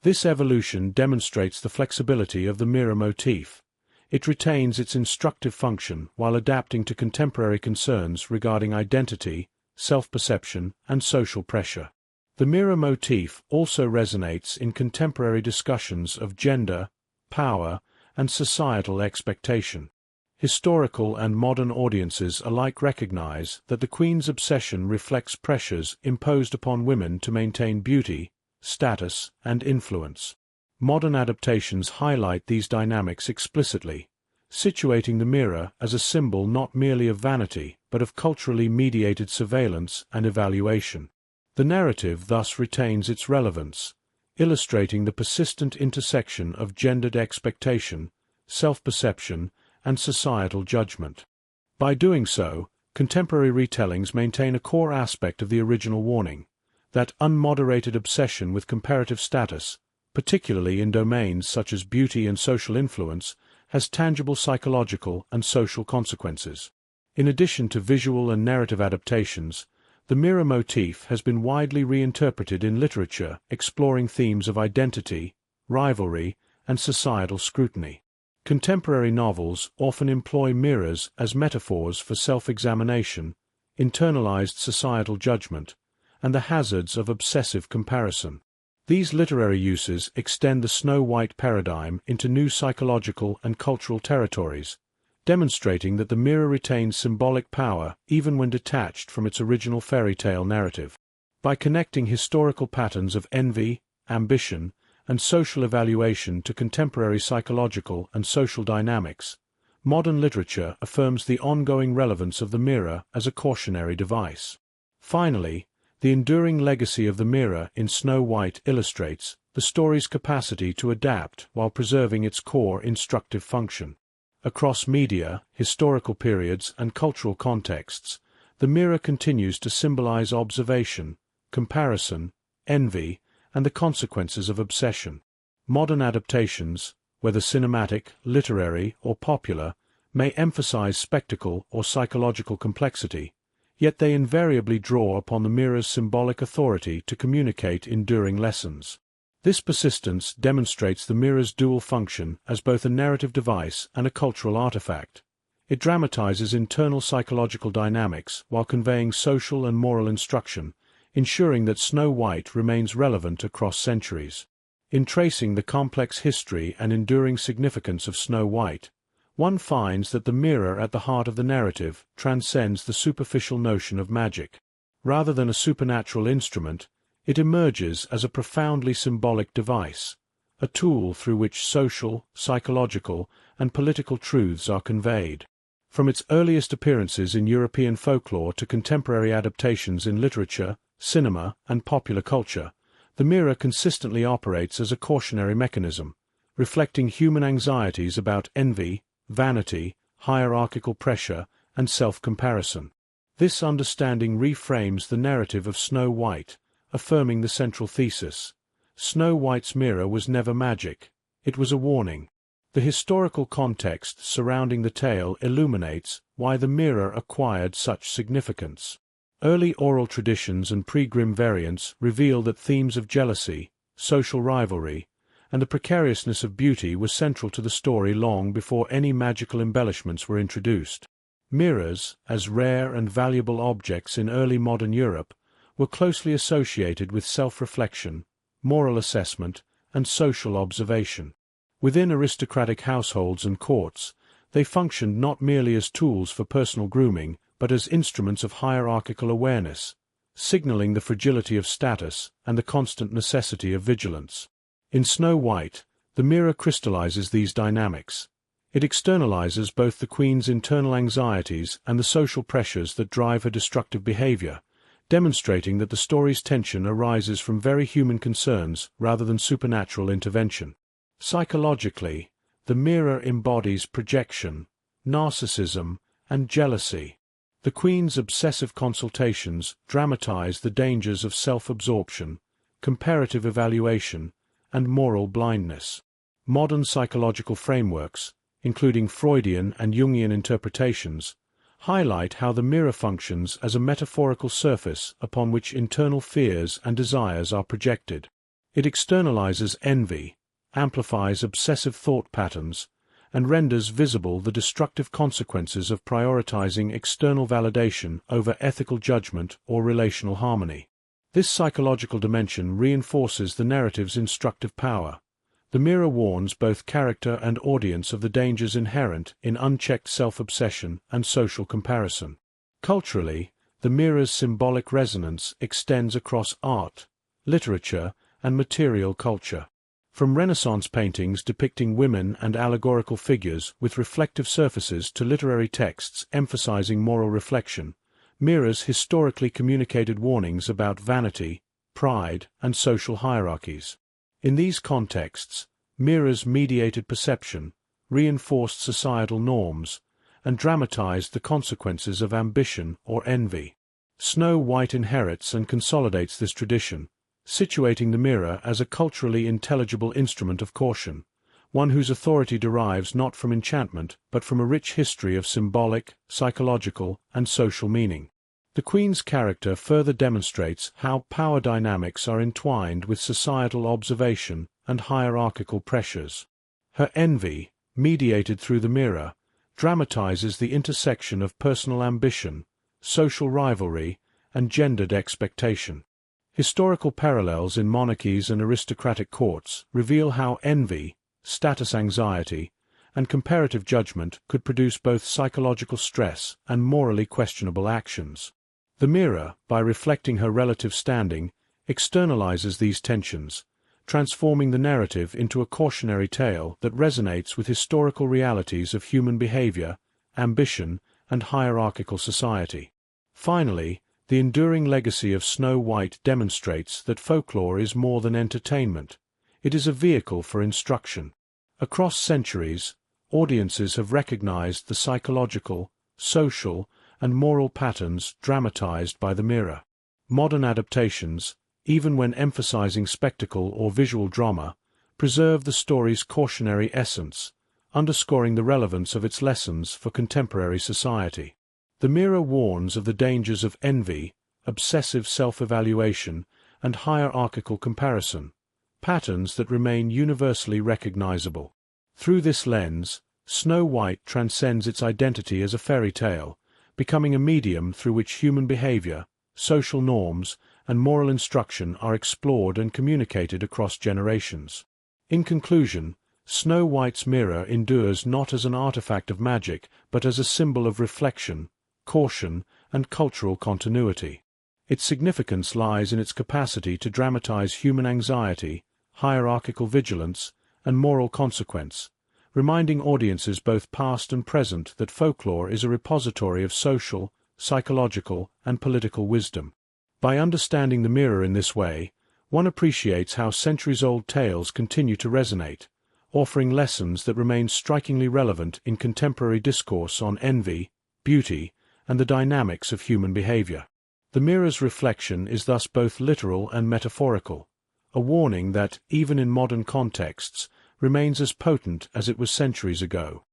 This evolution demonstrates the flexibility of the mirror motif. It retains its instructive function while adapting to contemporary concerns regarding identity, self-perception, and social pressure. The mirror motif also resonates in contemporary discussions of gender, power, and societal expectation. Historical and modern audiences alike recognize that the Queen's obsession reflects pressures imposed upon women to maintain beauty, status, and influence. Modern adaptations highlight these dynamics explicitly, situating the mirror as a symbol not merely of vanity but of culturally mediated surveillance and evaluation. The narrative thus retains its relevance, illustrating the persistent intersection of gendered expectation, self-perception, and societal judgment. By doing so, contemporary retellings maintain a core aspect of the original warning, that unmoderated obsession with comparative status, particularly in domains such as beauty and social influence, has tangible psychological and social consequences. In addition to visual and narrative adaptations, the mirror motif has been widely reinterpreted in literature, exploring themes of identity, rivalry, and societal scrutiny. Contemporary novels often employ mirrors as metaphors for self-examination, internalized societal judgment, and the hazards of obsessive comparison. These literary uses extend the Snow White paradigm into new psychological and cultural territories, demonstrating that the mirror retains symbolic power even when detached from its original fairy tale narrative. By connecting historical patterns of envy, ambition, and social evaluation to contemporary psychological and social dynamics, modern literature affirms the ongoing relevance of the mirror as a cautionary device. Finally, the enduring legacy of the mirror in Snow White illustrates the story's capacity to adapt while preserving its core instructive function. Across media, historical periods, and cultural contexts, the mirror continues to symbolize observation, comparison, envy, and the consequences of obsession. Modern adaptations, whether cinematic, literary, or popular, may emphasize spectacle or psychological complexity, yet they invariably draw upon the mirror's symbolic authority to communicate enduring lessons. This persistence demonstrates the mirror's dual function as both a narrative device and a cultural artifact. It dramatizes internal psychological dynamics while conveying social and moral instruction, ensuring that Snow White remains relevant across centuries. In tracing the complex history and enduring significance of Snow White, one finds that the mirror at the heart of the narrative transcends the superficial notion of magic. Rather than a supernatural instrument, it emerges as a profoundly symbolic device, a tool through which social, psychological, and political truths are conveyed. From its earliest appearances in European folklore to contemporary adaptations in literature, cinema, and popular culture, the mirror consistently operates as a cautionary mechanism, reflecting human anxieties about envy, vanity, hierarchical pressure, and self-comparison. This understanding reframes the narrative of Snow White, affirming the central thesis: Snow White's mirror was never magic, it was a warning. The historical context surrounding the tale illuminates why the mirror acquired such significance. Early oral traditions and pre-Grimm variants reveal that themes of jealousy, social rivalry, and the precariousness of beauty were central to the story long before any magical embellishments were introduced. Mirrors, as rare and valuable objects in early modern Europe, were closely associated with self-reflection, moral assessment, and social observation. Within aristocratic households and courts, they functioned not merely as tools for personal grooming, but as instruments of hierarchical awareness, signaling the fragility of status and the constant necessity of vigilance. In Snow White, the mirror crystallizes these dynamics. It externalizes both the Queen's internal anxieties and the social pressures that drive her destructive behavior, demonstrating that the story's tension arises from very human concerns rather than supernatural intervention. Psychologically, the mirror embodies projection, narcissism, and jealousy. The Queen's obsessive consultations dramatize the dangers of self-absorption, comparative evaluation, and moral blindness. Modern psychological frameworks, including Freudian and Jungian interpretations, highlight how the mirror functions as a metaphorical surface upon which internal fears and desires are projected. It externalizes envy, amplifies obsessive thought patterns, and renders visible the destructive consequences of prioritizing external validation over ethical judgment or relational harmony. This psychological dimension reinforces the narrative's instructive power. The mirror warns both character and audience of the dangers inherent in unchecked self-obsession and social comparison. Culturally, the mirror's symbolic resonance extends across art, literature, and material culture. From Renaissance paintings depicting women and allegorical figures with reflective surfaces to literary texts emphasizing moral reflection, mirrors historically communicated warnings about vanity, pride, and social hierarchies. In these contexts, mirrors mediated perception, reinforced societal norms, and dramatized the consequences of ambition or envy. Snow White inherits and consolidates this tradition, situating the mirror as a culturally intelligible instrument of caution, one whose authority derives not from enchantment but from a rich history of symbolic, psychological, and social meaning. The Queen's character further demonstrates how power dynamics are entwined with societal observation and hierarchical pressures. Her envy, mediated through the mirror, dramatizes the intersection of personal ambition, social rivalry, and gendered expectation. Historical parallels in monarchies and aristocratic courts reveal how envy, status anxiety, and comparative judgment could produce both psychological stress and morally questionable actions. The mirror, by reflecting her relative standing, externalizes these tensions, transforming the narrative into a cautionary tale that resonates with historical realities of human behavior, ambition, and hierarchical society. Finally, the enduring legacy of Snow White demonstrates that folklore is more than entertainment. It is a vehicle for instruction. Across centuries, audiences have recognized the psychological, social, and moral patterns dramatized by the mirror. Modern adaptations, even when emphasizing spectacle or visual drama, preserve the story's cautionary essence, underscoring the relevance of its lessons for contemporary society. The mirror warns of the dangers of envy, obsessive self-evaluation, and hierarchical comparison, patterns that remain universally recognizable. Through this lens, Snow White transcends its identity as a fairy tale, becoming a medium through which human behavior, social norms, and moral instruction are explored and communicated across generations. In conclusion, Snow White's mirror endures not as an artifact of magic but as a symbol of reflection, caution, and cultural continuity. Its significance lies in its capacity to dramatize human anxiety, hierarchical vigilance, and moral consequence, reminding audiences both past and present that folklore is a repository of social, psychological, and political wisdom. By understanding the mirror in this way, one appreciates how centuries-old tales continue to resonate, offering lessons that remain strikingly relevant in contemporary discourse on envy, beauty, and the dynamics of human behavior. The mirror's reflection is thus both literal and metaphorical, a warning that, even in modern contexts, remains as potent as it was centuries ago.